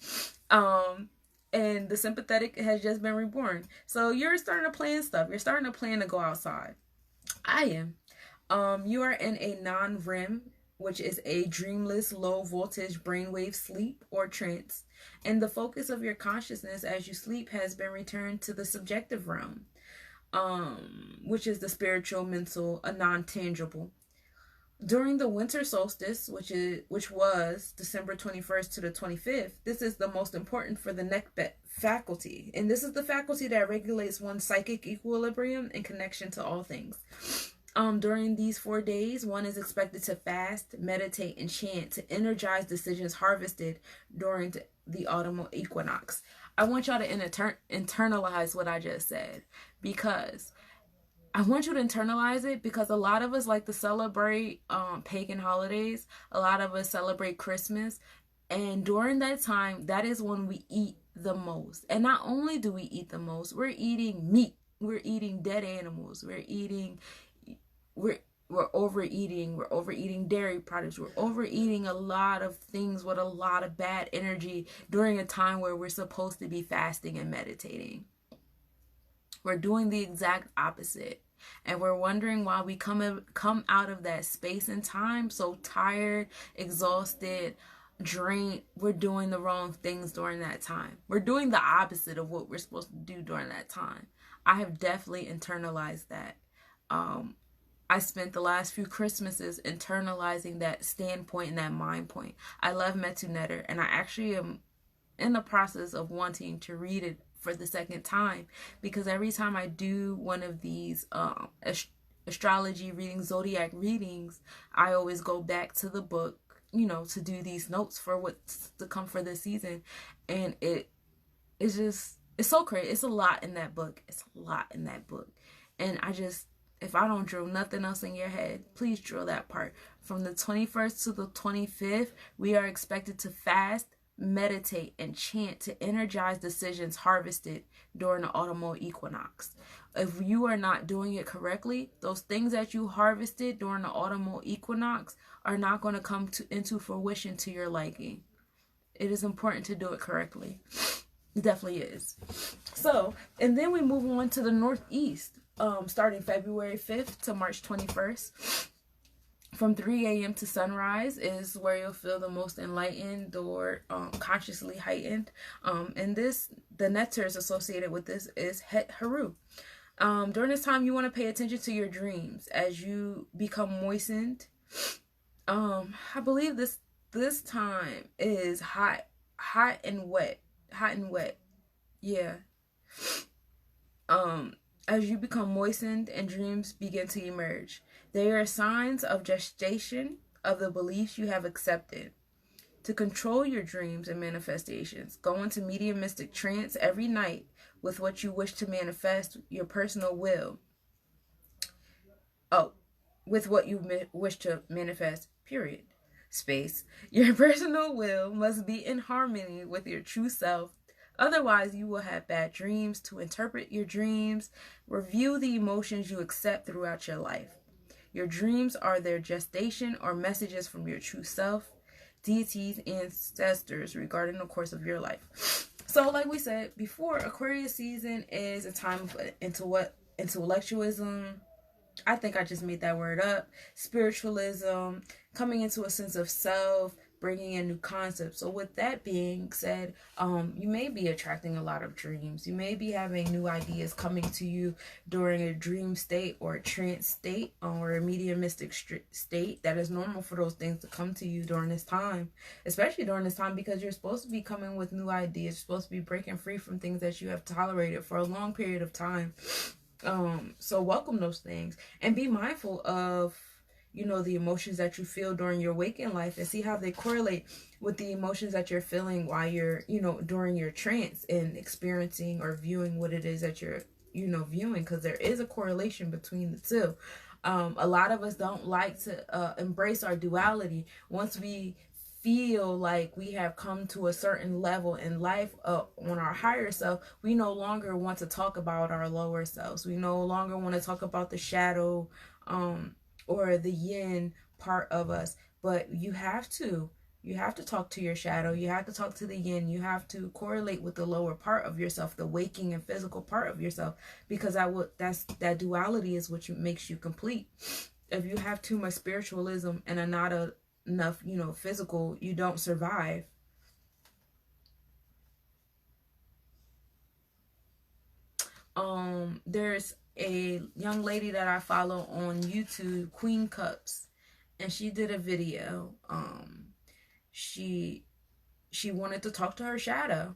And the sympathetic has just been reborn. So you're starting to plan stuff. You're starting to plan to go outside. I am. You are in a non-REM, which is a dreamless, low-voltage brainwave sleep or trance. And the focus of your consciousness as you sleep has been returned to the subjective realm, which is the spiritual, mental, a non-tangible. During the winter solstice, which was December 21st to the 25th, this is the most important for the Nekbet faculty. And this is the faculty that regulates one's psychic equilibrium and connection to all things. During these 4 days, one is expected to fast, meditate, and chant to energize decisions harvested during the autumnal equinox. I want y'all to internalize what I just said, because I want you to internalize it, because a lot of us like to celebrate pagan holidays. A lot of us celebrate Christmas. And during that time, that is when we eat the most. And not only do we eat the most, we're eating meat. We're eating dead animals. We're overeating dairy products. We're overeating a lot of things with a lot of bad energy during a time where we're supposed to be fasting and meditating. We're doing the exact opposite. And we're wondering why we come out of that space and time so tired, exhausted, drained. We're doing the wrong things during that time. We're doing the opposite of what we're supposed to do during that time. I have definitely internalized that. I spent the last few Christmases internalizing that standpoint and that mind point. I love Metu Netter, and I actually am in the process of wanting to read it for the second time, because every time I do one of these astrology readings, zodiac readings, I always go back to the book, you know, to do these notes for what's to come for this season. And it's so crazy. It's a lot in that book. And if I don't drill nothing else in your head, please drill that part. From the 21st to the 25th, we are expected to fast, meditate, and chant to energize decisions harvested during the autumnal equinox. If you are not doing it correctly, those things that you harvested during the autumnal equinox are not going to come into fruition to your liking. It is important to do it correctly. It definitely is. So, and then we move on to the northeast. Starting February 5th to March 21st. From 3 a.m. to sunrise is where you'll feel the most enlightened or consciously heightened. And the nectars associated with this is Het Haru. During this time, you want to pay attention to your dreams as you become moistened. I believe this time is hot and wet. Yeah. As you become moistened and dreams begin to emerge, they are signs of gestation of the beliefs you have accepted. To control your dreams and manifestations, go into mediumistic trance every night with what you wish to manifest, your personal will. With what you wish to manifest, period. Space. Your personal will must be in harmony with your true self. Otherwise, you will have bad dreams. To interpret your dreams, review the emotions you accept throughout your life. Your dreams are their gestation or messages from your true self, deities, ancestors regarding the course of your life. So, like we said before, Aquarius season is a time of intellectualism, I think I just made that word up. Spiritualism, coming into a sense of self, bringing in new concepts. So with that being said, you may be attracting a lot of dreams. You may be having new ideas coming to you during a dream state or a trance state or a mediumistic state. That is normal for those things to come to you during this time, especially during this time, because you're supposed to be coming with new ideas. You're supposed to be breaking free from things that you have tolerated for a long period of time. So welcome those things and be mindful of, you know, the emotions that you feel during your waking life, and see how they correlate with the emotions that you're feeling while you're, you know, during your trance and experiencing or viewing what it is that you're, you know, viewing, because there is a correlation between the two. A lot of us don't like to embrace our duality. Once we feel like we have come to a certain level in life on our higher self, we no longer want to talk about our lower selves. We no longer want to talk about the shadow or the yin part of us. But you have to talk to your shadow. You have to talk to the yin. You have to correlate with the lower part of yourself, the waking and physical part of yourself, because that duality is what makes you complete. If you have too much spiritualism and not enough, you know, physical, you don't survive. There's a young lady that I follow on YouTube, Queen Cups, and she did a video. She wanted to talk to her shadow.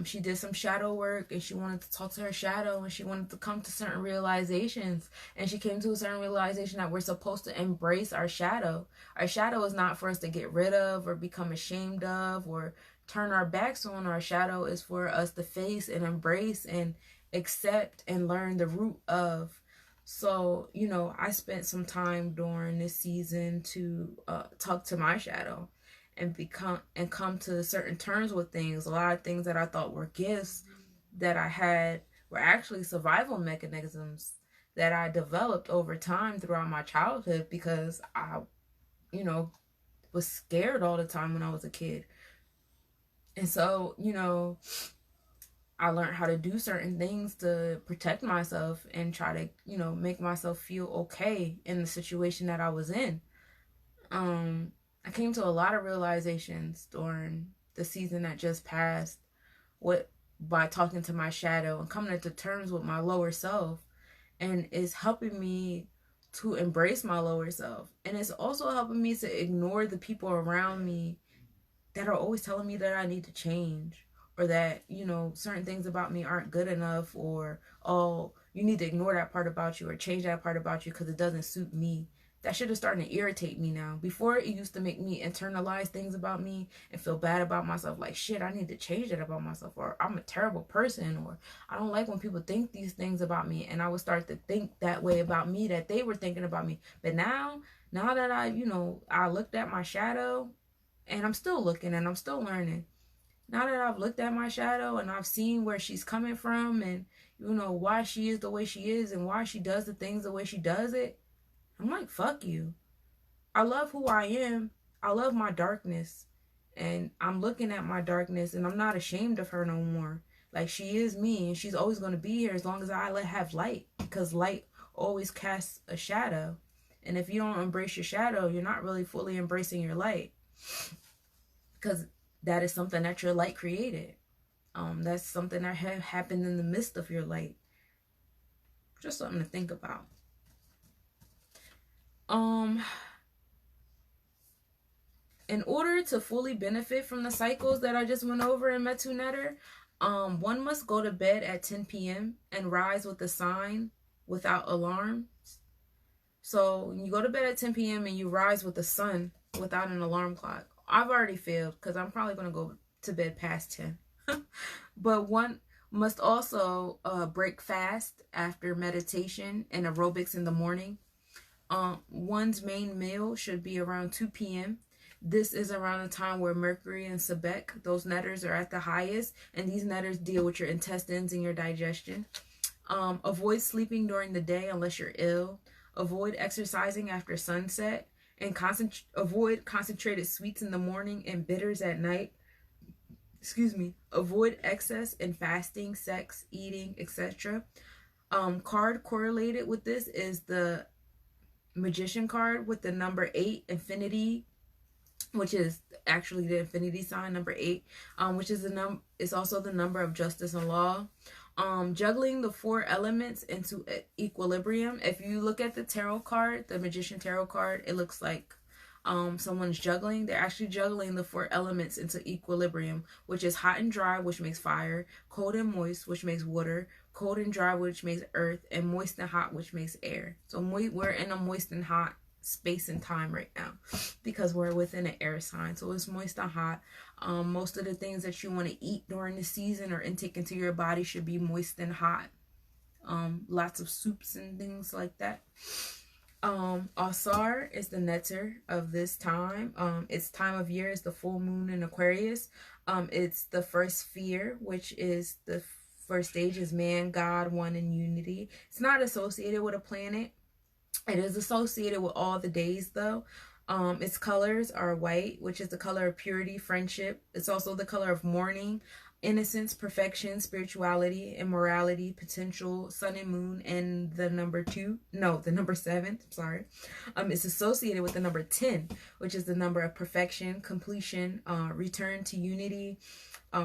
She did some shadow work, and she wanted to talk to her shadow, and she wanted to come to certain realizations, and she came to a certain realization that we're supposed to embrace our shadow. Our shadow is not for us to get rid of or become ashamed of or turn our backs on. Our shadow is for us to face and embrace and accept and learn the root of. So, you know, I spent some time during this season to talk to my shadow and come to certain terms with things. A lot of things that I thought were gifts that I had were actually survival mechanisms that I developed over time throughout my childhood, because I, you know, was scared all the time when I was a kid. And so, you know, I learned how to do certain things to protect myself and try to, you know, make myself feel okay in the situation that I was in. I came to a lot of realizations during the season that just passed by talking to my shadow and coming to terms with my lower self, and it's helping me to embrace my lower self, and it's also helping me to ignore the people around me that are always telling me that I need to change, or that, you know, certain things about me aren't good enough, or, oh, you need to ignore that part about you or change that part about you because it doesn't suit me. That shit is starting to irritate me now. Before, it used to make me internalize things about me and feel bad about myself, like, shit, I need to change that about myself, or I'm a terrible person, or I don't like when people think these things about me, and I would start to think that way about me that they were thinking about me. But now that I, you know, I looked at my shadow, and I'm still looking and I'm still learning. Now that I've looked at my shadow and I've seen where she's coming from, and, you know, why she is the way she is and why she does the things the way she does it, I'm like, fuck you. I love who I am. I love my darkness. And I'm looking at my darkness, and I'm not ashamed of her no more. Like, she is me, and she's always going to be here as long as I have light, because light always casts a shadow. And if you don't embrace your shadow, you're not really fully embracing your light, because that is something that your light created. That's something that happened in the midst of your light. Just something to think about. In order to fully benefit from the cycles that I just went over in Metu Netter, one must go to bed at 10 p.m. and rise with the sign without alarms. So you go to bed at 10 p.m. and you rise with the sun without an alarm clock. I've already failed because I'm probably going to go to bed past 10. But one must also break fast after meditation and aerobics in the morning. One's main meal should be around 2 p.m. This is around the time where Mercury and Sebek, those netters, are at the highest, and these netters deal with your intestines and your digestion. Avoid sleeping during the day unless you're ill. Avoid exercising after sunset, and avoid concentrated sweets in the morning and bitters at night. Avoid excess in fasting, sex, eating, etc. Card correlated with this is the Magician card with the number 8, infinity, which is actually the infinity sign, number 8, which is it's also the number of justice and law. Juggling the 4 elements into equilibrium. If you look at the tarot card, the Magician tarot card, it looks like someone's juggling. They're actually juggling the 4 elements into equilibrium, which is hot and dry, which makes fire, cold and moist, which makes water, cold and dry, which makes earth, and moist and hot, which makes air. So we're in a moist and hot space and time right now because we're within an air sign, so it's moist and hot. Most of the things that you want to eat during the season or intake into your body should be moist and hot. Lots of soups and things like that. Asar is the netter of this time. Its time of year is the full moon in Aquarius. It's the first sphere, which is the first stage is man, God, one in unity. It's not associated with a planet. It is associated with all the days though. Its colors are white, which is the color of purity, friendship. It's also the color of mourning, innocence, perfection, spirituality, immorality, potential, sun and moon, and the number 7. Sorry. It's associated with the number 10, which is the number of perfection, completion, return to unity,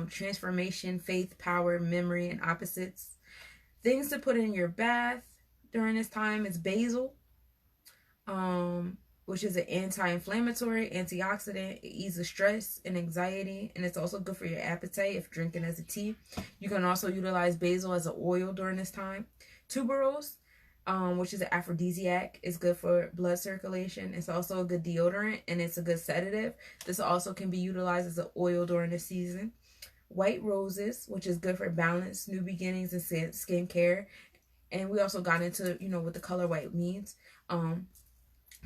transformation, faith, power, memory, and opposites. Things to put in your bath during this time is basil, which is an anti-inflammatory, antioxidant. It eases stress and anxiety, and it's also good for your appetite if drinking as a tea. You can also utilize basil as an oil during this time. Tuberose, which is an aphrodisiac, is good for blood circulation. It's also a good deodorant, and it's a good sedative. This also can be utilized as an oil during the season. White roses, which is good for balance, new beginnings, and skincare. And we also got into, what the color white means.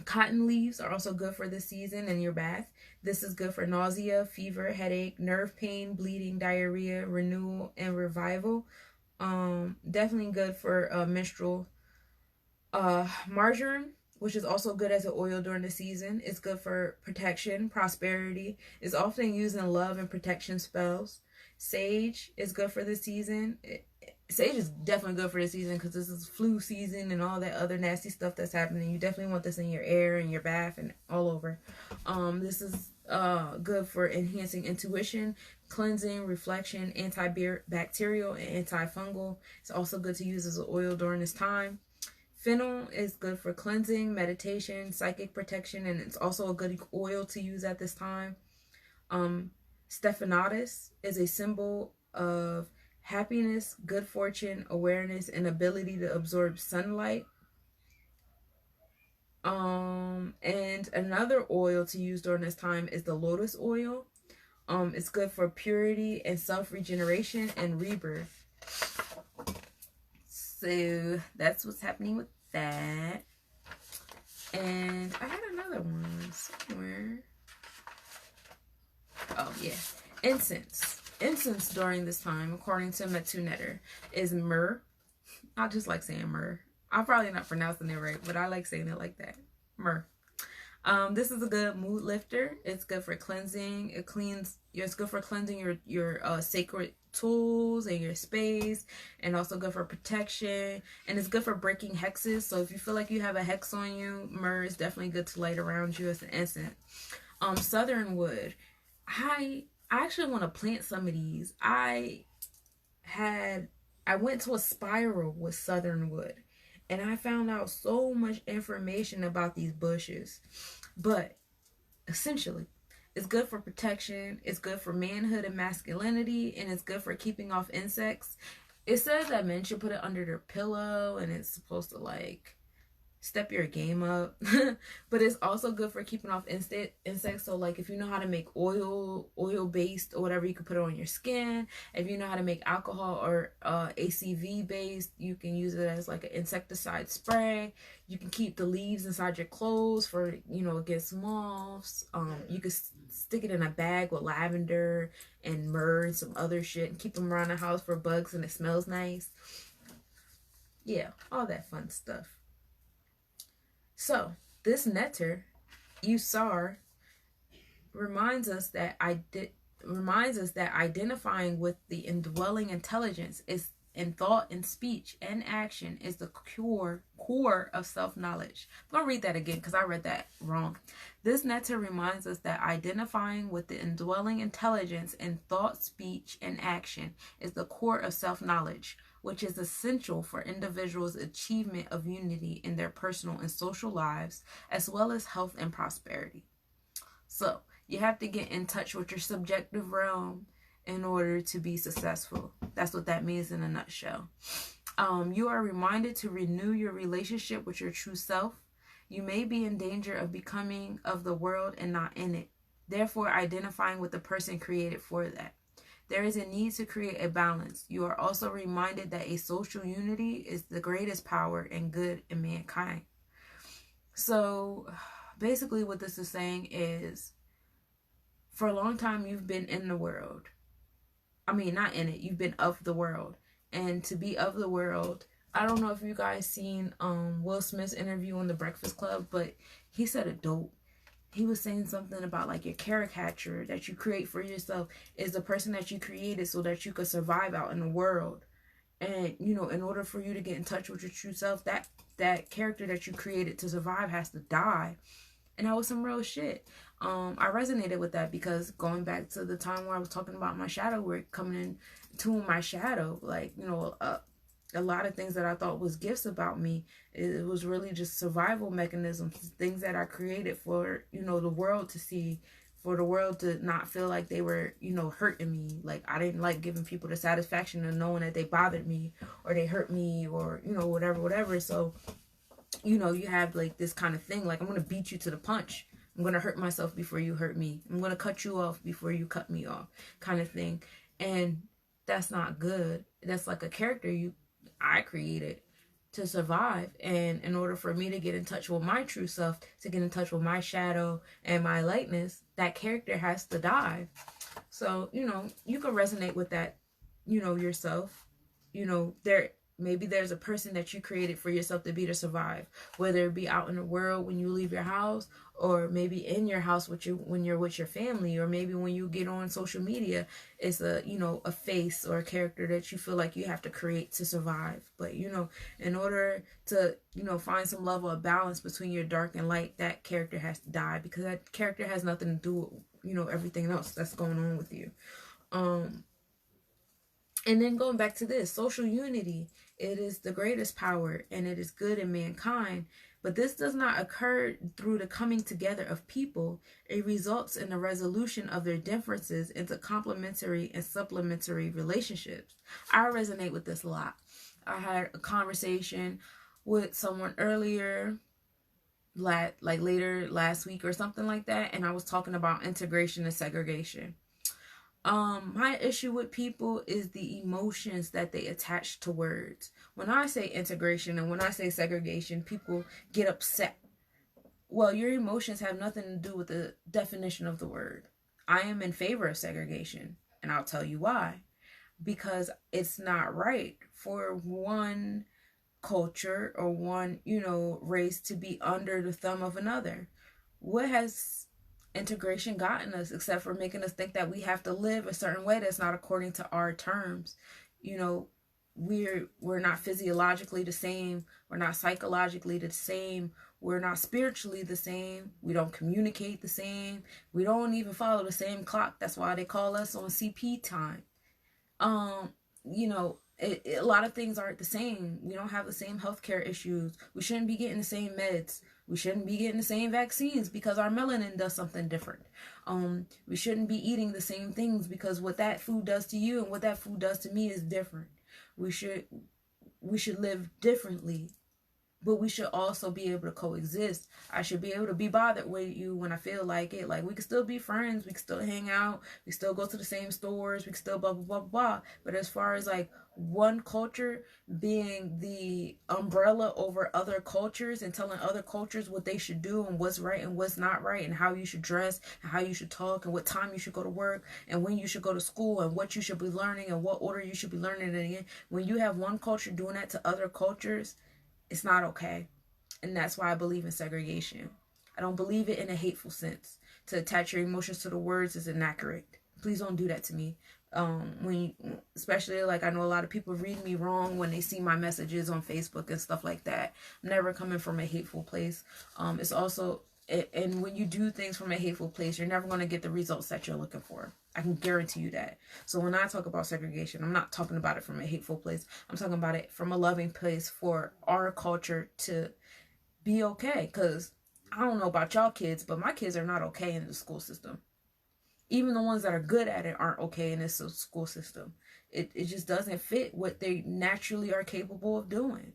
Cotton leaves are also good for this season in your bath. This is good for nausea, fever, headache, nerve pain, bleeding, diarrhea, renewal, and revival. Definitely good for menstrual. Marjoram, which is also good as an oil during the season. It's good for protection, prosperity. It's often used in love and protection spells. Sage is good for the season. Sage is definitely good for the season because this is flu season and all that other nasty stuff that's happening. You definitely want this in your air, in your bath, and all over. This is good for enhancing intuition, cleansing, reflection, antibacterial, and antifungal. It's also good to use as an oil during this time. Fennel is good for cleansing, meditation, psychic protection, and it's also a good oil to use at this time. Stephanotis is a symbol of happiness, good fortune, awareness, and ability to absorb sunlight. And another oil to use during this time is the lotus oil. It's good for purity and self-regeneration and rebirth. So that's what's happening with that. And I had another one somewhere. Oh yeah, incense. Incense during this time, according to Metunetter, is myrrh. I just like saying myrrh. I'm probably not pronouncing it right, but I like saying it like that. Myrrh. This is a good mood lifter. It's good for cleansing. It's good for cleansing your sacred tools and your space, and also good for protection. And it's good for breaking hexes. So if you feel like you have a hex on you, myrrh is definitely good to light around you as an incense. Southern wood. I actually want to plant some of these. I went to a spiral with southern wood, and I found out so much information about these bushes. But essentially, it's good for protection, it's good for manhood and masculinity, and it's good for keeping off insects. It says that men should put it under their pillow, and it's supposed to step your game up. But it's also good for keeping off insects. So if you know how to make oil based or whatever, you can put it on your skin. If you know how to make alcohol or ACV based, you can use it as an insecticide spray. You can keep the leaves inside your clothes for against moths. You can stick it in a bag with lavender and myrrh and some other shit and keep them around the house for bugs, and it smells nice. Yeah, all that fun stuff. So, this netter, Usar, reminds us that identifying with the indwelling intelligence is in thought and speech and action is the core of self-knowledge. I'm going to read that again because I read that wrong. This natal reminds us that identifying with the indwelling intelligence in thought, speech, and action is the core of self-knowledge, which is essential for individuals' achievement of unity in their personal and social lives, as well as health and prosperity. So, you have to get in touch with your subjective realm in order to be successful. That's what that means in a nutshell. You are reminded to renew your relationship with your true self. You may be in danger of becoming of the world and not in it, therefore identifying with the person created for that. There is a need to create a balance. You are also reminded that a social unity is the greatest power and good in mankind. So basically what this is saying is, for a long time you've been in the world. I mean, not in it. You've been of the world. And to be of the world, I don't know if you guys seen Will Smith's interview on The Breakfast Club, but he said it dope. He was saying something about like your caricature that you create for yourself is the person that you created so that you could survive out in the world. And, you know, in order for you to get in touch with your true self, that character that you created to survive has to die. And that was some real shit. I resonated with that because going back to the time where I was talking about my shadow work, coming in to my shadow, like, you know, a lot of things that I thought was gifts about me, it was really just survival mechanisms, things that I created for, you know, the world to see, for the world to not feel like they were, you know, hurting me. Like, I didn't like giving people the satisfaction of knowing that they bothered me or they hurt me or, you know, whatever. So, you know, you have like this kind of thing, like, I'm going to beat you to the punch. I'm going to hurt myself before you hurt me. I'm going to cut you off before you cut me off, kind of thing. And that's not good. That's like a character I created to survive. And in order for me to get in touch with my true self, to get in touch with my shadow and my lightness, that character has to die. So, you know, you can resonate with that, you know, yourself. You know, maybe there's a person that you created for yourself to be to survive, whether it be out in the world when you leave your house, or maybe in your house when you're with your family, or maybe when you get on social media, it's a, you know, a face or a character that you feel like you have to create to survive. But, you know, in order to, you know, find some level of balance between your dark and light, that character has to die, because that character has nothing to do with, you know, everything else that's going on with you. And then going back to this, social unity, it is the greatest power and it is good in mankind. But this does not occur through the coming together of people. It results in the resolution of their differences into complementary and supplementary relationships. I resonate with this a lot. I had a conversation with someone earlier, later last week or something like that, and I was talking about integration and segregation. My issue with people is the emotions that they attach to words. When I say integration and when I say segregation, people get upset. Well, your emotions have nothing to do with the definition of the word. I am in favor of segregation, and I'll tell you why. Because it's not right for one culture or one, you know, race to be under the thumb of another. What has integration gotten us except for making us think that we have to live a certain way that's not according to our terms? You know, we're not physiologically the same, we're not psychologically the same, we're not spiritually the same, we don't communicate the same, we don't even follow the same clock. That's why they call us on CP time. You know, a lot of things aren't the same. We don't have the same healthcare issues. We shouldn't be getting the same meds. We shouldn't be getting the same vaccines because our melanin does something different. We shouldn't be eating the same things because what that food does to you and what that food does to me is different. We should live differently, but we should also be able to coexist. I should be able to be bothered with you when I feel like it. Like, we can still be friends. We can still hang out. We still go to the same stores. We can still blah, blah, blah, blah. But as far as like one culture being the umbrella over other cultures and telling other cultures what they should do and what's right and what's not right and how you should dress and how you should talk and what time you should go to work and when you should go to school and what you should be learning and what order you should be learning it in. When you have one culture doing that to other cultures, it's not okay. And that's why I believe in segregation. I don't believe it in a hateful sense. To attach your emotions to the words is inaccurate. Please don't do that to me. Especially like I know a lot of people read me wrong when they see my messages on Facebook and stuff like that. I'm never coming from a hateful place. It's also, and when you do things from a hateful place, you're never going to get the results that you're looking for. I can guarantee you that. So when I talk about segregation, I'm not talking about it from a hateful place. I'm talking about it from a loving place for our culture to be okay. Because I don't know about y'all kids, but my kids are not okay in the school system. Even the ones that are good at it aren't okay in this school system. It just doesn't fit what they naturally are capable of doing.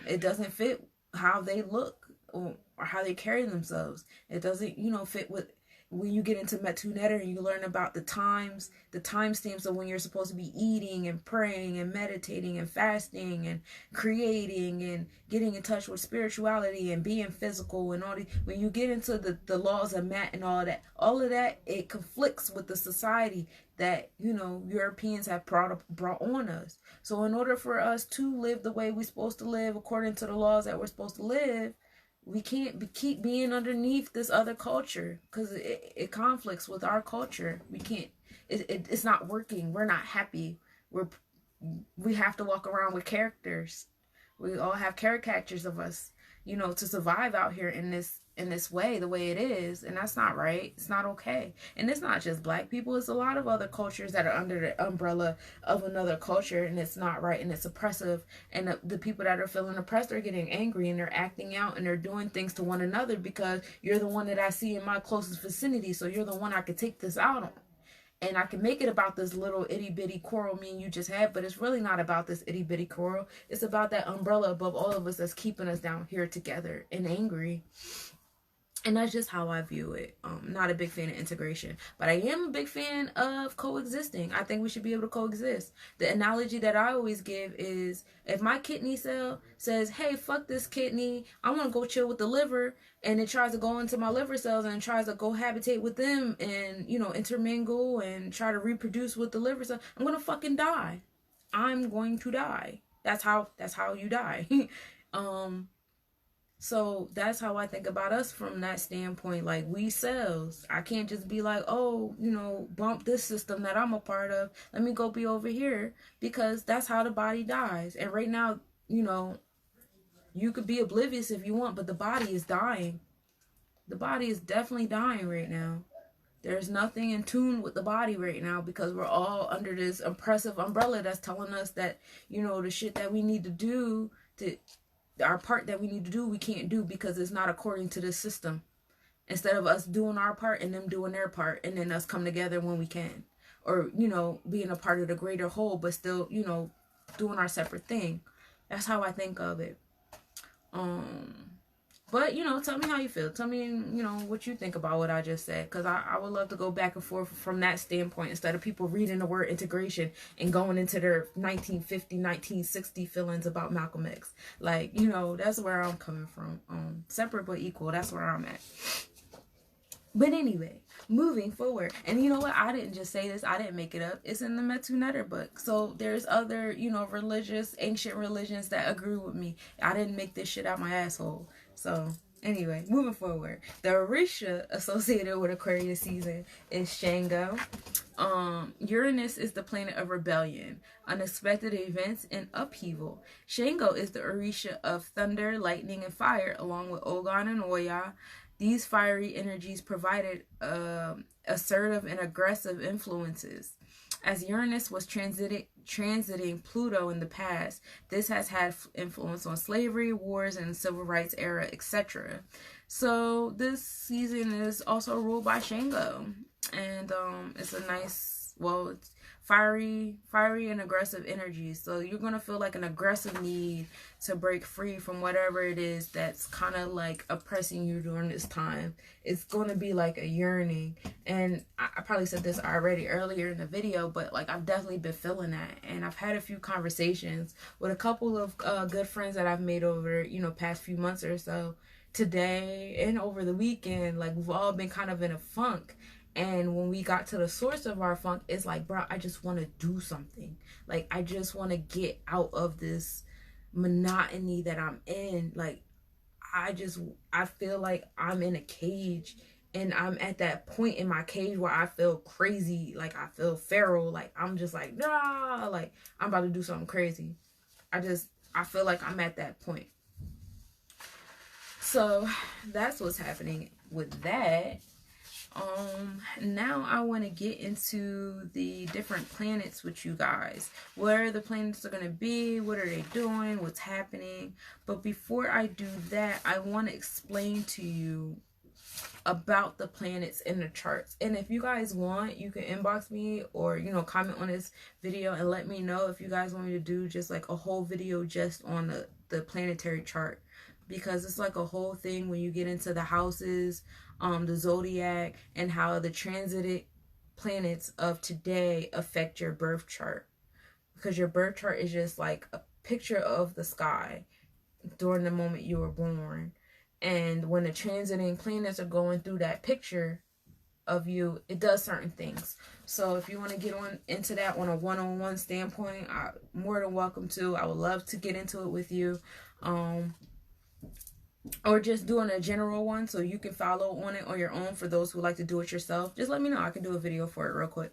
It doesn't fit how they look or how they carry themselves. It doesn't, fit with when you get into Metu Netter and you learn about the timestamps of when you're supposed to be eating and praying and meditating and fasting and creating and getting in touch with spirituality and being physical and all these. When you get into the laws of Mat and all of that, it conflicts with the society that, Europeans have brought on us. So in order for us to live the way we're supposed to live according to the laws that we're supposed to live, we can't keep being underneath this other culture because it conflicts with our culture. We can't. It's not working. We're not happy. We have to walk around with characters. We all have caricatures of us, to survive out here in this way, the way it is, and that's not right. It's not okay. And it's not just Black people. It's a lot of other cultures that are under the umbrella of another culture, and it's not right, and it's oppressive. And the people that are feeling oppressed are getting angry, and they're acting out, and they're doing things to one another because you're the one that I see in my closest vicinity, so you're the one I could take this out on. And I can make it about this little itty bitty quarrel me and you just had, but it's really not about this itty bitty quarrel. It's about that umbrella above all of us that's keeping us down here together and angry. And that's just how I view it. Not a big fan of integration, but I am a big fan of coexisting. I think we should be able to coexist. The analogy that I always give is if my kidney cell says, hey, fuck this kidney, I want to go chill with the liver, and it tries to go into my liver cells and tries to go habitate with them and, intermingle and try to reproduce with the liver cells, I'm going to fucking die. I'm going to die. That's how you die. So that's how I think about us from that standpoint. Like, we cells. I can't just be like, oh, bump this system that I'm a part of. Let me go be over here, because that's how the body dies. And right now, you could be oblivious if you want, but the body is dying. The body is definitely dying right now. There's nothing in tune with the body right now because we're all under this oppressive umbrella that's telling us that, the shit that we need to do our part that we need to do, we can't do because it's not according to this system. Instead of us doing our part and them doing their part, and then us come together when we can. Or, being a part of the greater whole, but still, doing our separate thing. That's how I think of it. But, tell me how you feel. Tell me, what you think about what I just said. Because I would love to go back and forth from that standpoint instead of people reading the word integration and going into their 1950, 1960 feelings about Malcolm X. Like, that's where I'm coming from. Separate but equal. That's where I'm at. But anyway, moving forward. And you know what? I didn't just say this. I didn't make it up. It's in the Metu Netter book. So there's other, ancient religions that agree with me. I didn't make this shit out my asshole. So anyway, moving forward. The Orisha associated with Aquarius season is Shango. Uranus is the planet of rebellion, unexpected events, and upheaval. Shango is the Orisha of thunder, lightning, and fire, along with Ogun and Oya. These fiery energies provided assertive and aggressive influences. As Uranus was transiting Pluto in the past, this has had influence on slavery, wars, and civil rights era, etc. So this season is also ruled by Shango, and it's a nice, it's fiery and aggressive energy. So you're gonna feel like an aggressive need to break free from whatever it is that's kind of like oppressing you during this time. It's gonna be like a yearning, and I probably said this already earlier in the video, but like I've definitely been feeling that, and I've had a few conversations with a couple of good friends that I've made over past few months or so, today and over the weekend. Like, we've all been kind of in a funk. And when we got to the source of our funk, it's like, bro, I just want to do something. Like, I just want to get out of this monotony that I'm in. Like, I feel like I'm in a cage and I'm at that point in my cage where I feel crazy, like I feel feral, like I'm just like, nah, like I'm about to do something crazy. I feel like I'm at that point. So that's what's happening with that. Now I want to get into the different planets with you guys. Where the planets are going to be, what are they doing, what's happening. But before I do that, I want to explain to you about the planets in the charts. And if you guys want, you can inbox me or, you know, comment on this video and let me know if you guys want me to do just like a whole video just on the planetary chart, because it's like a whole thing when you get into the houses, the zodiac, and how the transited planets of today affect your birth chart, because your birth chart is just like a picture of the sky during the moment you were born. And when the transiting planets are going through that picture of you, it does certain things. So if you want to get on into that on a one-on-one standpoint, I'm more than welcome to. I would love to get into it with you. Or just doing a general one so you can follow on it on your own. For those who like to do it yourself, just let me know. I can do a video for it real quick.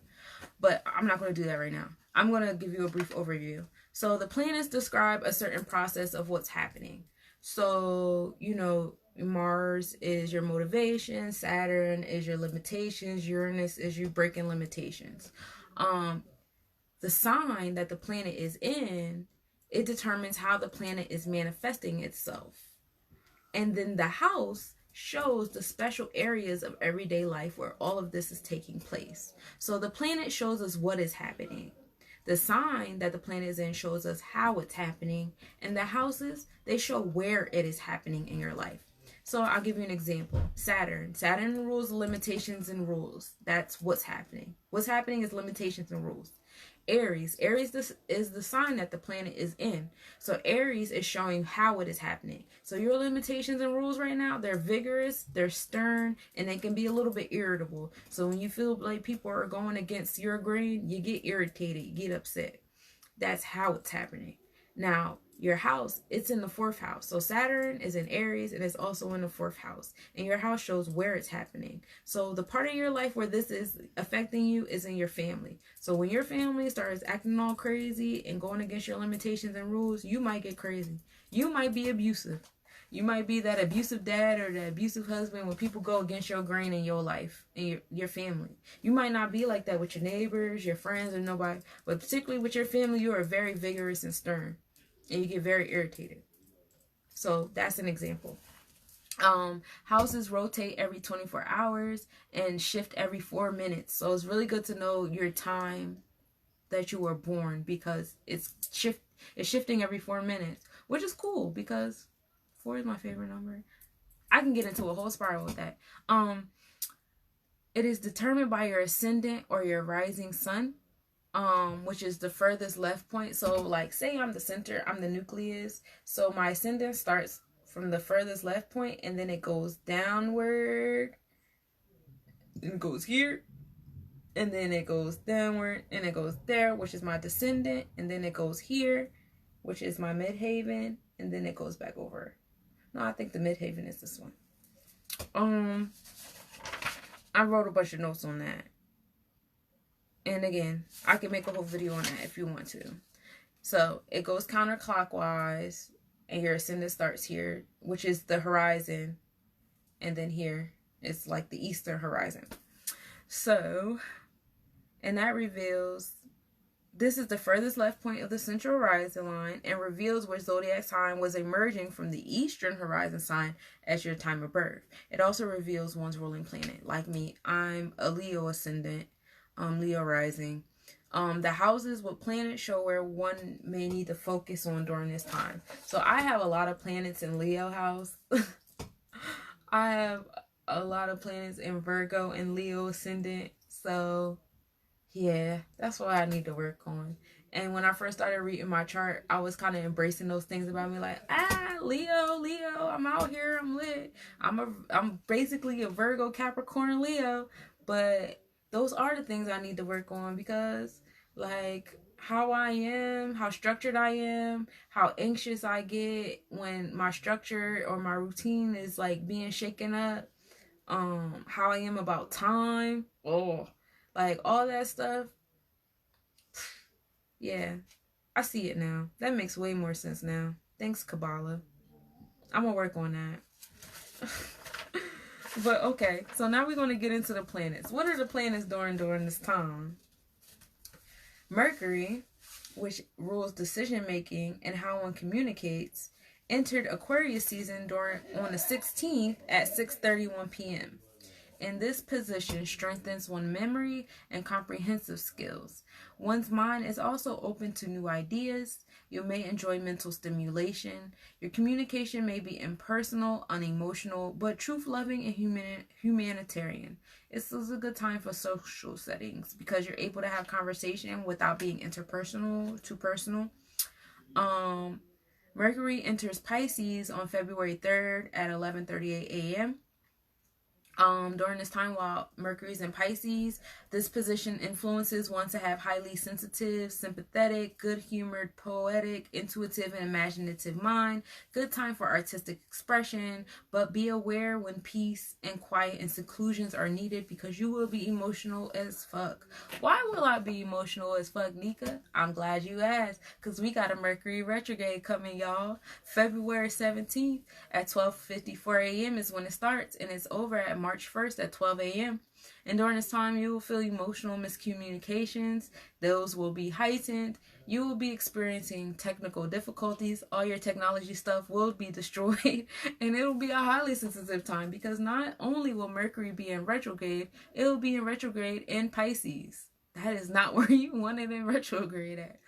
But I'm not going to do that right now. I'm going to give you a brief overview. So the planets describe a certain process of what's happening. So, you know, Mars is your motivation, Saturn is your limitations, Uranus is you breaking limitations. The sign that the planet is in, it determines how the planet is manifesting itself. And then the house shows the special areas of everyday life where all of this is taking place. So the planet shows us what is happening. The sign that the planet is in shows us how it's happening. And the houses, they show where it is happening in your life. So I'll give you an example. Saturn. Saturn rules limitations and rules. That's what's happening. What's happening is limitations and rules. Aries. Aries is the sign that the planet is in. So Aries is showing how it is happening. So your limitations and rules right now, they're vigorous, they're stern, and they can be a little bit irritable. So when you feel like people are going against your grain, you get irritated, you get upset. That's how it's happening. Now, your house, it's in the 4th house. So Saturn is in Aries and it's also in the 4th house. And your house shows where it's happening. So the part of your life where this is affecting you is in your family. So when your family starts acting all crazy and going against your limitations and rules, you might get crazy. You might be abusive. You might be that abusive dad or that abusive husband when people go against your grain in your life and your family. You might not be like that with your neighbors, your friends, or nobody. But particularly with your family, you are very vigorous and stern. And you get very irritated. So that's an example. Houses rotate every 24 hours and shift every 4 minutes. So it's really good to know your time that you were born, because it's shifting every 4 minutes, which is cool because 4 is my favorite number. I can get into a whole spiral with that. It is determined by your ascendant or your rising sun. Which is the furthest left point. So like say I'm the center, I'm the nucleus. So my ascendant starts from the furthest left point and then it goes downward and it goes here and then it goes downward and it goes there, which is my descendant, and then it goes here, which is my midhaven, and then it goes back over. No, I think the midhaven is this one. I wrote a bunch of notes on that. And again, I can make a whole video on that if you want to. So it goes counterclockwise, and your ascendant starts here, which is the horizon. And then here, it's like the eastern horizon. So, and that reveals, this is the furthest left point of the central horizon line and reveals which zodiac sign was emerging from the eastern horizon sign as your time of birth. It also reveals one's ruling planet. Like me, I'm a Leo ascendant. Leo rising. The houses with planets show where one may need to focus on during this time. So I have a lot of planets in Leo house. I have a lot of planets in Virgo and Leo ascendant. So yeah, that's what I need to work on. And when I first started reading my chart, I was kind of embracing those things about me, like, Leo, I'm out here, I'm lit. I'm basically a Virgo, Capricorn, Leo, but those are the things I need to work on, because like how I am, how structured I am, how anxious I get when my structure or my routine is like being shaken up. how I am about time, like all that stuff. Yeah, I see it now. That makes way more sense now. Thanks, Kabbalah. I'm gonna work on that. But okay, so now we're gonna get into the planets. What are the planets doing during this time? Mercury, which rules decision making and how one communicates, entered Aquarius season on the 16th at 6:31 p.m. In this position strengthens one's memory and comprehensive skills. One's mind is also open to new ideas. You may enjoy mental stimulation. Your communication may be impersonal, unemotional, but truth-loving and humanitarian. This is a good time for social settings because you're able to have conversation without being interpersonal, too personal. Mercury enters Pisces on February 3rd at 11:38 a.m. During this time while Mercury's in Pisces, this position influences one to have highly sensitive, sympathetic, good-humored, poetic, intuitive, and imaginative mind. Good time for artistic expression, but be aware when peace and quiet and seclusions are needed because you will be emotional as fuck. Why will I be emotional as fuck, Nika? I'm glad you asked, because we got a Mercury retrograde coming, y'all. February 17th at 12:54 a.m. is when it starts, and it's over at March 1st at 12 a.m. And during this time, you will feel emotional miscommunications. Those will be heightened. You will be experiencing technical difficulties. All your technology stuff will be destroyed. And it will be a highly sensitive time because not only will Mercury be in retrograde, it will be in retrograde in Pisces. That is not where you want it in retrograde at.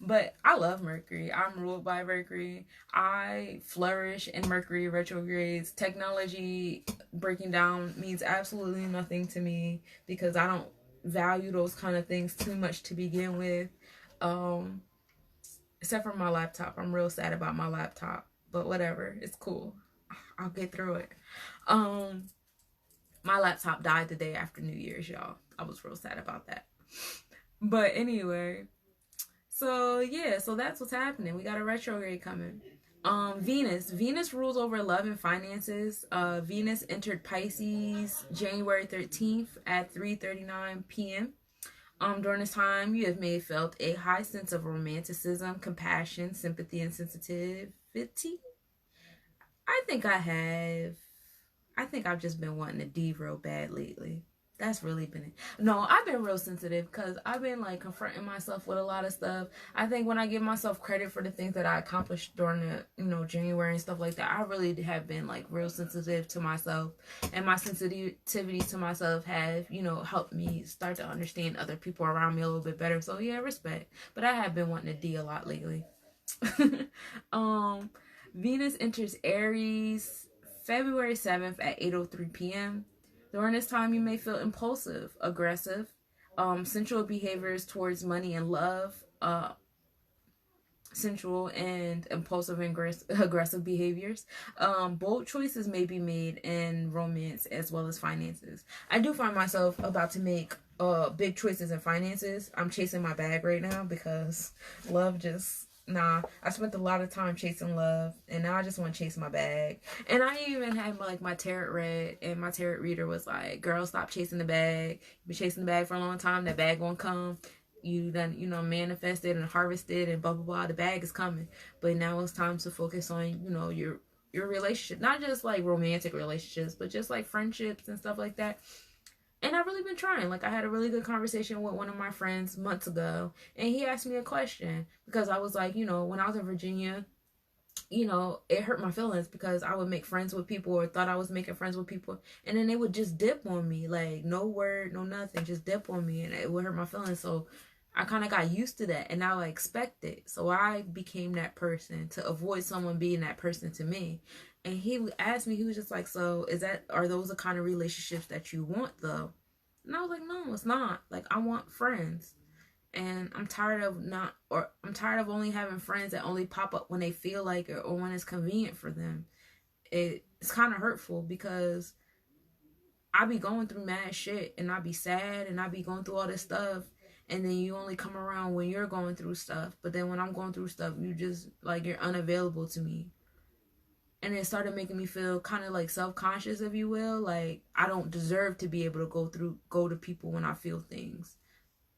But I love Mercury. I'm ruled by Mercury. I flourish in Mercury retrogrades. Technology breaking down means absolutely nothing to me because I don't value those kind of things too much to begin with. Except for my laptop. I'm real sad about my laptop. But whatever. It's cool. I'll get through it. My laptop died the day after New Year's, y'all. I was real sad about that. But anyway... So yeah, so that's what's happening. We got a retrograde coming. Venus rules over love and finances. Venus entered Pisces January 13th at 3:39 p.m. During this time, you have felt a high sense of romanticism, compassion, sympathy, and sensitivity. I think I've just been wanting to D real bad lately. That's really been it. No, I've been real sensitive because I've been like confronting myself with a lot of stuff. I think when I give myself credit for the things that I accomplished during the, January and stuff like that, I really have been like real sensitive to myself. And my sensitivity to myself have, helped me start to understand other people around me a little bit better. So yeah, respect. But I have been wanting to D a lot lately. Venus enters Aries February 7th at 8:03 p.m. During this time, you may feel impulsive, aggressive, sensual behaviors towards money and love, sensual and impulsive and aggressive behaviors. Bold choices may be made in romance as well as finances. I do find myself about to make big choices in finances. I'm chasing my bag right now because love just... Nah, I spent a lot of time chasing love, and now I just want to chase my bag. And I even had my tarot read, and my tarot reader was like, "Girl, stop chasing the bag. You've been chasing the bag for a long time. That bag won't come. You done, manifested and harvested and blah blah blah. The bag is coming, but now it's time to focus on, your relationship, not just like romantic relationships, but just like friendships and stuff like that." And I've really been trying. Like, I had a really good conversation with one of my friends months ago. And he asked me a question. Because I was like, when I was in Virginia, it hurt my feelings. Because I would make friends with people or thought I was making friends with people. And then they would just dip on me. Like, no word, no nothing. Just dip on me. And it would hurt my feelings. So I kind of got used to that. And now I expect it. So I became that person to avoid someone being that person to me. And he asked me, he was just like, "So are those the kind of relationships that you want though?" And I was like, "No, it's not. Like, I want friends. And I'm tired of only having friends that only pop up when they feel like it or when it's convenient for them." It's kind of hurtful because I be going through mad shit and I be sad and I be going through all this stuff. And then you only come around when you're going through stuff. But then when I'm going through stuff, you just, like, you're unavailable to me. and it started making me feel kind of like self-conscious, if you will. Like, I don't deserve to be able to go to people when I feel things.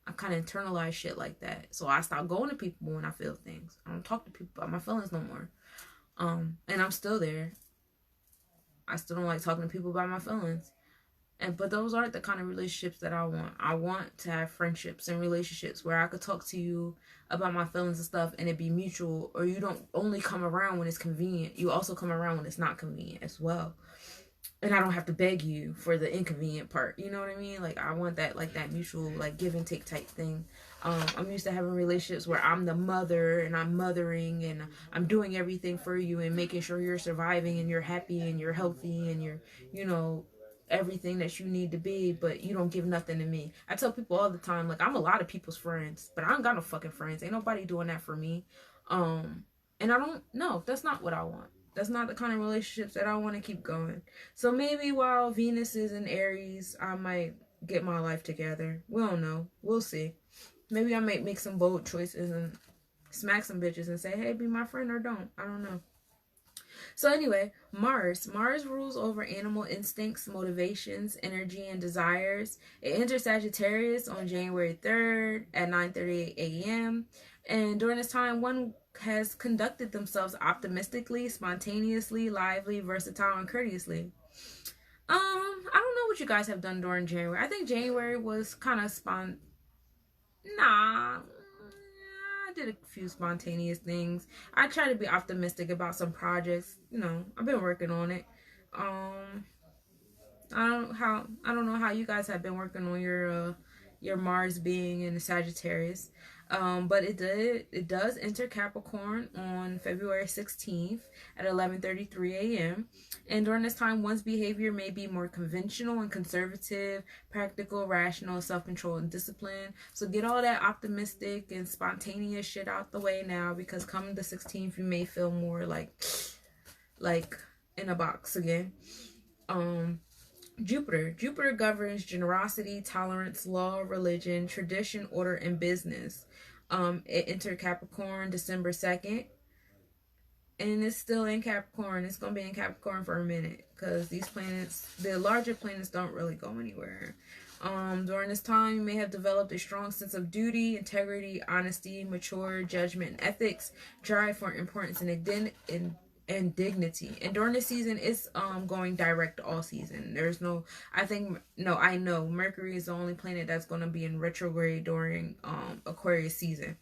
I kind of internalize shit like that. So I stopped going to people when I feel things. I don't talk to people about my feelings no more. And I'm still there. I still don't like talking to people about my feelings. But those aren't the kind of relationships that I want. I want to have friendships and relationships where I could talk to you about my feelings and stuff and it be mutual. Or you don't only come around when it's convenient. You also come around when it's not convenient as well. And I don't have to beg you for the inconvenient part. You know what I mean? Like, I want that, like, that mutual, like, give and take type thing. I'm used to having relationships where I'm the mother and I'm mothering and I'm doing everything for you and making sure you're surviving and you're happy and you're healthy and you're, you know, everything that you need to be, but you don't give nothing to me. I tell people all the time, like, I'm a lot of people's friends, but I don't got no fucking friends. Ain't nobody doing that for me. And I don't know. That's not what I want. That's not the kind of relationships that I want to keep going. So maybe while Venus is in Aries, I might get my life together. We don't know. We'll see. Maybe I might make some bold choices and smack some bitches and say, hey, be my friend, or don't. I don't know. So anyway, Mars. Mars rules over animal instincts, motivations, energy, and desires. It enters Sagittarius on January 3rd at 9:38 a.m. And during this time, one has conducted themselves optimistically, spontaneously, lively, versatile, and courteously. I don't know what you guys have done during January. I think January was kind of Nah, I did a few spontaneous things. I try to be optimistic about some projects. You know, I've been working on it. I don't know how you guys have been working on your Mars being in the Sagittarius. But it does enter Capricorn on February 16th at 11:33 a.m. And during this time, one's behavior may be more conventional and conservative, practical, rational, self-control, and discipline. So get all that optimistic and spontaneous shit out the way now, because coming the 16th, you may feel more like in a box again. Jupiter governs generosity, tolerance, law, religion, tradition, order, and business. It entered Capricorn December 2nd. And it's still in Capricorn. It's going to be in Capricorn for a minute, because these planets, the larger planets, don't really go anywhere. During this time, you may have developed a strong sense of duty, integrity, honesty, mature judgment, and ethics, drive for importance and dignity. And during this season, it's going direct all season. There's no, I know Mercury is the only planet that's going to be in retrograde during Aquarius season.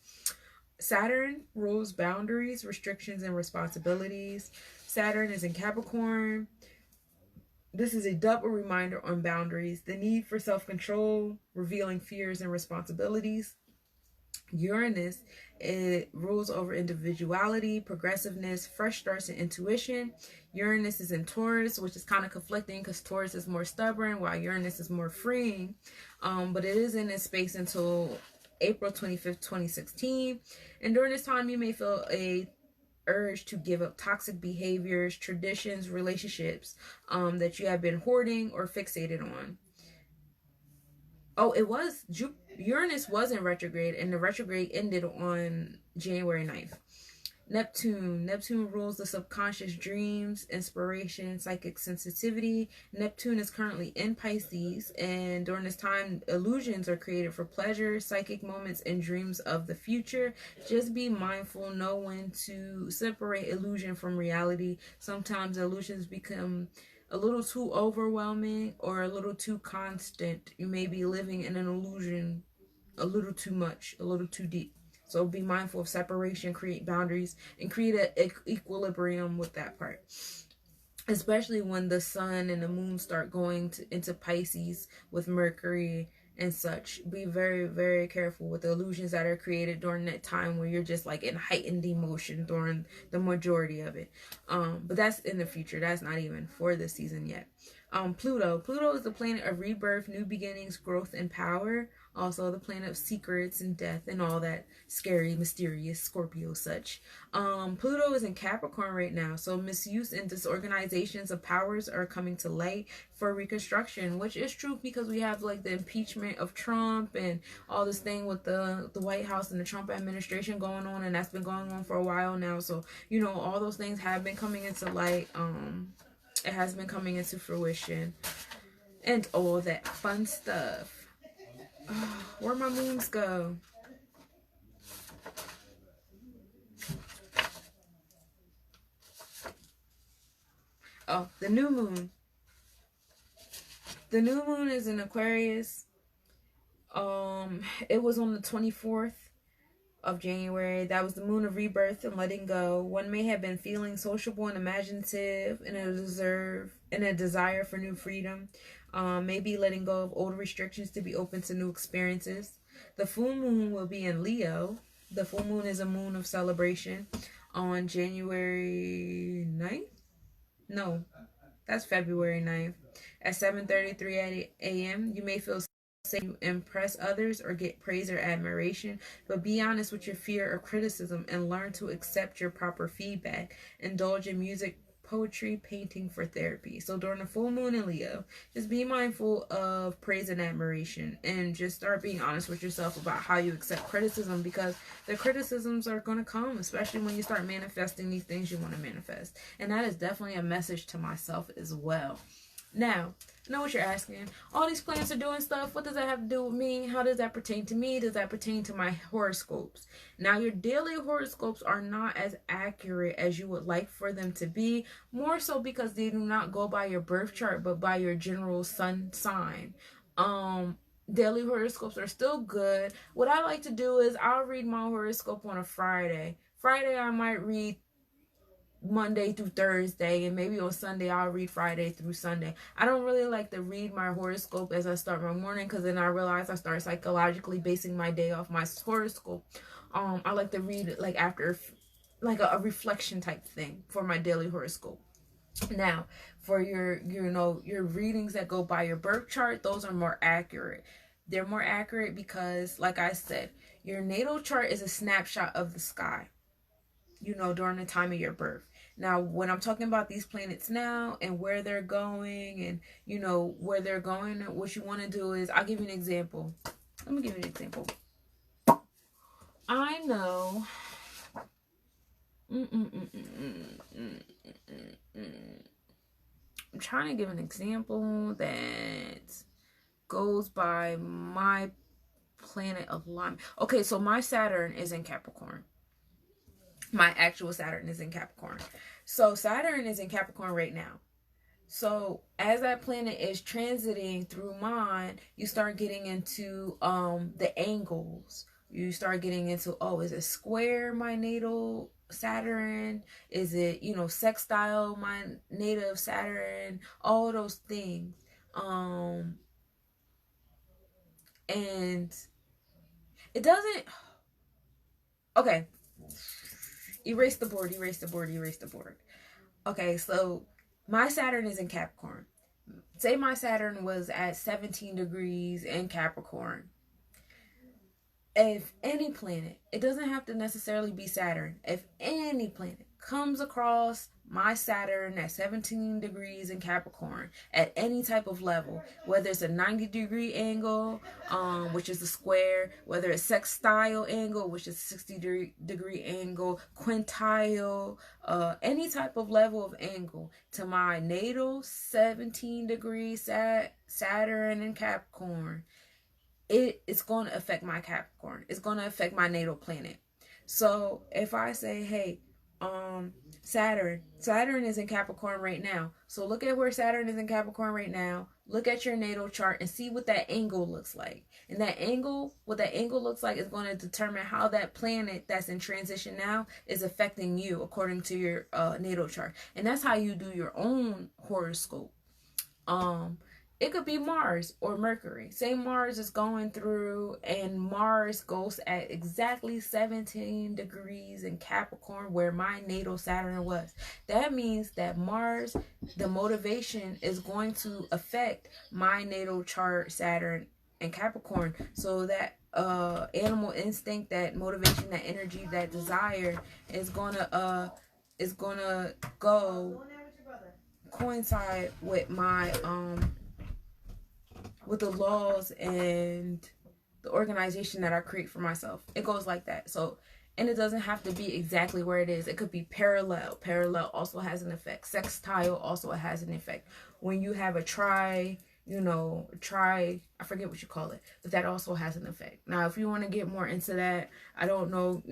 Saturn rules boundaries, restrictions, and responsibilities. Saturn is in Capricorn. This is a double reminder on boundaries, the need for self-control, revealing fears and responsibilities. Uranus, it rules over individuality, progressiveness, fresh starts, and intuition. Uranus is in Taurus, which is kind of conflicting because Taurus is more stubborn while Uranus is more freeing. But it is in this space until April 25th, 2016. And during this time, you may feel a urge to give up toxic behaviors, traditions, relationships that you have been hoarding or fixated on. Oh, Uranus was in retrograde, and the retrograde ended on January 9th. Neptune rules the subconscious, dreams, inspiration, psychic sensitivity. Neptune is currently in Pisces, and during this time, illusions are created for pleasure, psychic moments, and dreams of the future. Just be mindful, know when to separate illusion from reality. Sometimes illusions become a little too overwhelming or a little too constant. You may be living in an illusion a little too much, a little too deep. So be mindful of separation, create boundaries, and create an equilibrium with that part. Especially when the sun and the moon start going into Pisces with Mercury and such. Be very, very careful with the illusions that are created during that time where you're just like in heightened emotion during the majority of it. But that's in the future. That's not even for this season yet. Pluto. Pluto is the planet of rebirth, new beginnings, growth, and power. Also the planet of secrets and death and all that scary, mysterious Scorpio such. Pluto is in Capricorn right now, so misuse and disorganizations of powers are coming to light for reconstruction, which is true because we have like the impeachment of Trump and all this thing with the White House and the Trump administration going on, and that's been going on for a while now. So all those things have been coming into light. It has been coming into fruition and all that fun stuff. Oh, where'd my moons go? Oh, the new moon. The new moon is in Aquarius. It was on the 24th of January. That was the moon of rebirth and letting go. One may have been feeling sociable and imaginative and a desire for new freedom. Maybe letting go of old restrictions to be open to new experiences. The full moon will be in Leo. The full moon is a moon of celebration on January 9th. No, that's February 9th. At 7:33 a.m. You may feel safe to impress others or get praise or admiration, but be honest with your fear or criticism and learn to accept your proper feedback. Indulge in music, poetry, painting for therapy. So during the full moon in Leo, just be mindful of praise and admiration and just start being honest with yourself about how you accept criticism, because the criticisms are going to come, especially when you start manifesting these things you want to manifest. And that is definitely a message to myself as well. Now, I know what you're asking. All these planets are doing stuff. What does that have to do with me? How does that pertain to me? Does that pertain to my horoscopes? Now, your daily horoscopes are not as accurate as you would like for them to be. More so because they do not go by your birth chart, but by your general sun sign. Daily horoscopes are still good. What I like to do is I'll read my horoscope on a Friday. Friday, I might read Monday through Thursday, and maybe on Sunday I'll read Friday through Sunday. I don't really like to read my horoscope as I start my morning, because then I realize I start psychologically basing my day off my horoscope. I like to read it like after, like a reflection type thing for my daily horoscope. Now, for your readings that go by your birth chart, those are more accurate. They're more accurate because, like I said, your natal chart is a snapshot of the sky, during the time of your birth. Now, when I'm talking about these planets now and where they're going and, where they're going, what you want to do is, I'll give you an example. Let me give you an example. I know. I'm trying to give an example that goes by my planet alignment. Okay, so my Saturn is in Capricorn. My actual Saturn is in Capricorn. So Saturn is in Capricorn right now. So as that planet is transiting through mine, you start getting into the angles. You start getting into, is it square my natal Saturn? Is it, sextile my native Saturn? All those things. And it doesn't. Okay. Erase the board. Okay, so my Saturn is in Capricorn. Say my Saturn was at 17 degrees in Capricorn. If any planet, it doesn't have to necessarily be Saturn, if any planet comes across my Saturn at 17 degrees in Capricorn at any type of level, whether it's a 90-degree angle, which is a square, whether it's sextile angle, which is a 60-degree angle, quintile, any type of level of angle to my natal 17-degree Saturn in Capricorn, it's going to affect my Capricorn. It's going to affect my natal planet. So if I say, hey, Saturn is in Capricorn right now. So look at where Saturn is in Capricorn right now. Look at your natal chart and see what that angle looks like. And what that angle looks like is going to determine how that planet that's in transition now is affecting you according to your natal chart. And that's how you do your own horoscope. it could be Mars or Mercury. Say Mars is going through, and Mars goes at exactly 17 degrees in Capricorn, where my natal Saturn was. That means that Mars, the motivation is going to affect my natal chart Saturn and Capricorn. So that animal instinct, that motivation, that energy, that desire is gonna go coincide with my with the laws and the organization that I create for myself. It goes like that. So, and it doesn't have to be exactly where it is. It could be parallel. Parallel also has an effect. Sextile also has an effect. When you have a I forget what you call it, but that also has an effect. Now, if you want to get more into that, I don't know,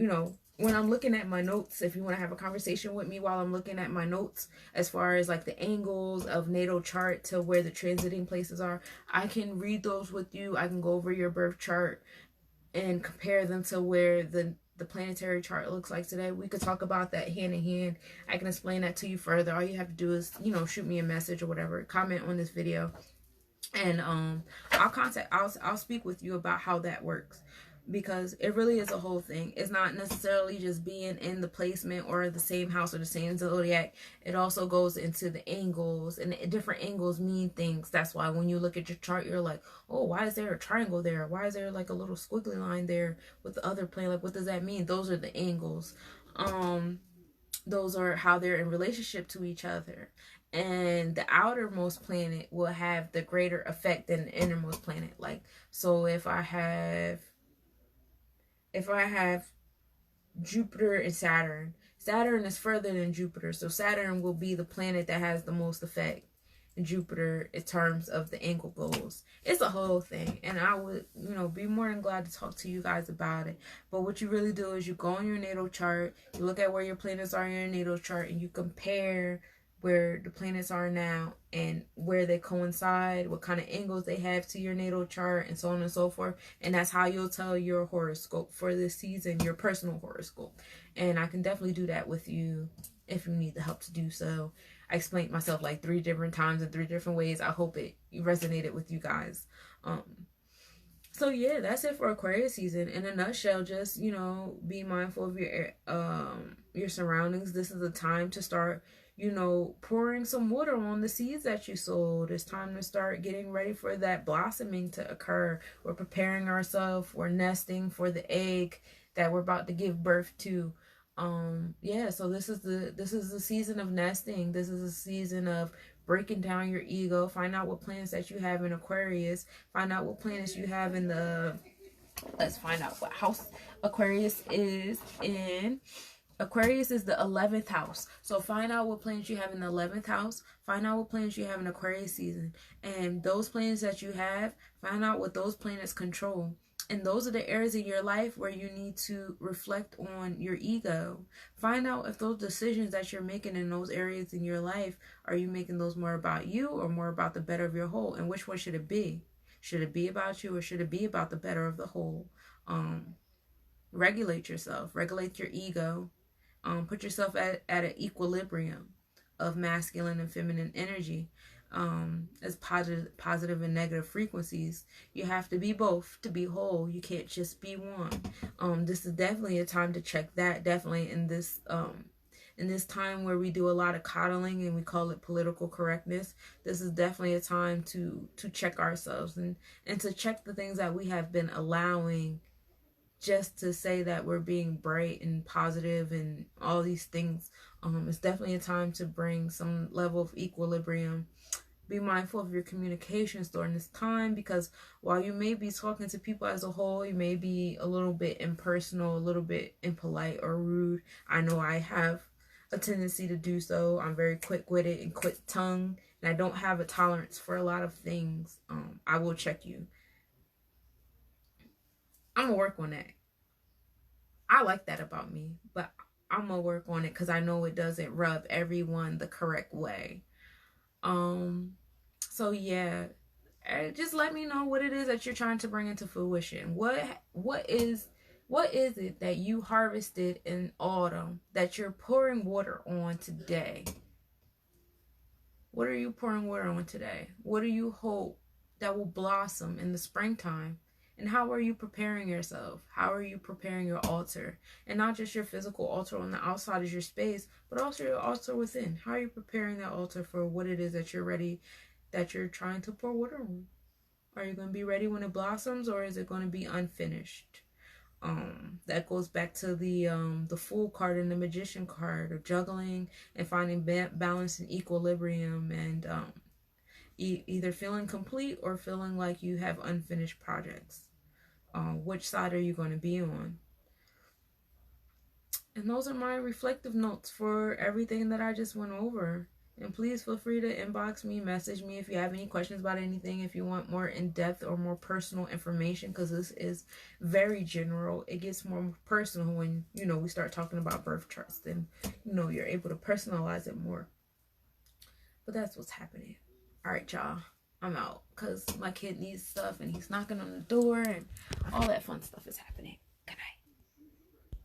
when I'm looking at my notes, if you want to have a conversation with me while I'm looking at my notes, as far as like the angles of natal chart to where the transiting places are, I can read those with you. I can go over your birth chart and compare them to where the planetary chart looks like today. We could talk about that hand in hand. I can explain that to you further. All you have to do is, shoot me a message or whatever, comment on this video, and I'll speak with you about how that works, because it really is a whole thing. It's not necessarily just being in the placement or the same house or the same zodiac. It also goes into the angles, and the different angles mean things. That's why when you look at your chart, you're like, oh, why is there a triangle there? Why is there like a little squiggly line there with the other plane? Like, what does that mean? Those are the angles. Those are how they're in relationship to each other. And the outermost planet will have the greater effect than the innermost planet. Like, so if I have Jupiter and Saturn is further than Jupiter, so Saturn will be the planet that has the most effect, and Jupiter in terms of the angle goals. It's a whole thing, and I would be more than glad to talk to you guys about it. But what you really do is you go on your natal chart, you look at where your planets are in your natal chart, and you compare where the planets are now and where they coincide, what kind of angles they have to your natal chart, and so on and so forth. And that's how you'll tell your horoscope for this season, your personal horoscope. And I can definitely do that with you if you need the help to do so. I explained myself like 3 different times in 3 different ways. I hope it resonated with you guys. So yeah, that's it for Aquarius season. In a nutshell, just, be mindful of your surroundings. This is a time to start, pouring some water on the seeds that you sowed. It's time to start getting ready for that blossoming to occur. We're preparing ourselves. We're nesting for the egg that we're about to give birth to. Yeah, so this is the season of nesting. This is a season of breaking down your ego. Find out what planets that you have in Aquarius. Find out what planets you have in let's find out what house Aquarius is in. Aquarius is the 11th house. So find out what planets you have in the 11th house. Find out what planets you have in Aquarius season. And those planets that you have, find out what those planets control. And those are the areas in your life where you need to reflect on your ego. Find out if those decisions that you're making in those areas in your life, are you making those more about you or more about the better of your whole? And which one should it be? Should it be about you or should it be about the better of the whole? Regulate yourself. Regulate your ego. Put yourself at an equilibrium of masculine and feminine energy. As positive and negative frequencies. You have to be both to be whole. You can't just be one. This is definitely a time to check that. Definitely in this time where we do a lot of coddling and we call it political correctness. This is definitely a time to check ourselves and to check the things that we have been allowing just to say that we're being bright and positive and all these things. It's definitely a time to bring some level of equilibrium. Be mindful of your communications during this time, because while you may be talking to people as a whole, you may be a little bit impersonal, a little bit impolite or rude. I know I have a tendency to do so. I'm very quick-witted and quick-tongued, and I don't have a tolerance for a lot of things. I will check you. I'm going to work on that. I like that about me, but I'm going to work on it because I know it doesn't rub everyone the correct way. So yeah, just let me know what it is that you're trying to bring into fruition. What is it that you harvested in autumn that you're pouring water on today? What are you pouring water on today? What do you hope that will blossom in the springtime? And how are you preparing yourself? How are you preparing your altar? And not just your physical altar on the outside of your space, but also your altar within. How are you preparing that altar for what it is that you're ready, that you're trying to pour water on? Are you going to be ready when it blossoms, or is it going to be unfinished? That goes back to the Fool card and the Magician card of juggling and finding balance and equilibrium, and either feeling complete or feeling like you have unfinished projects. Which side are you going to be on? And those are my reflective notes for everything that I just went over. And please feel free to inbox me, message me if you have any questions about anything, if you want more in-depth or more personal information, because this is very general. It gets more personal when, you know, we start talking about birth charts. Then, you know, you're able to personalize it more. But that's what's happening. All right, y'all. I'm out because my kid needs stuff and he's knocking on the door and all that fun stuff is happening.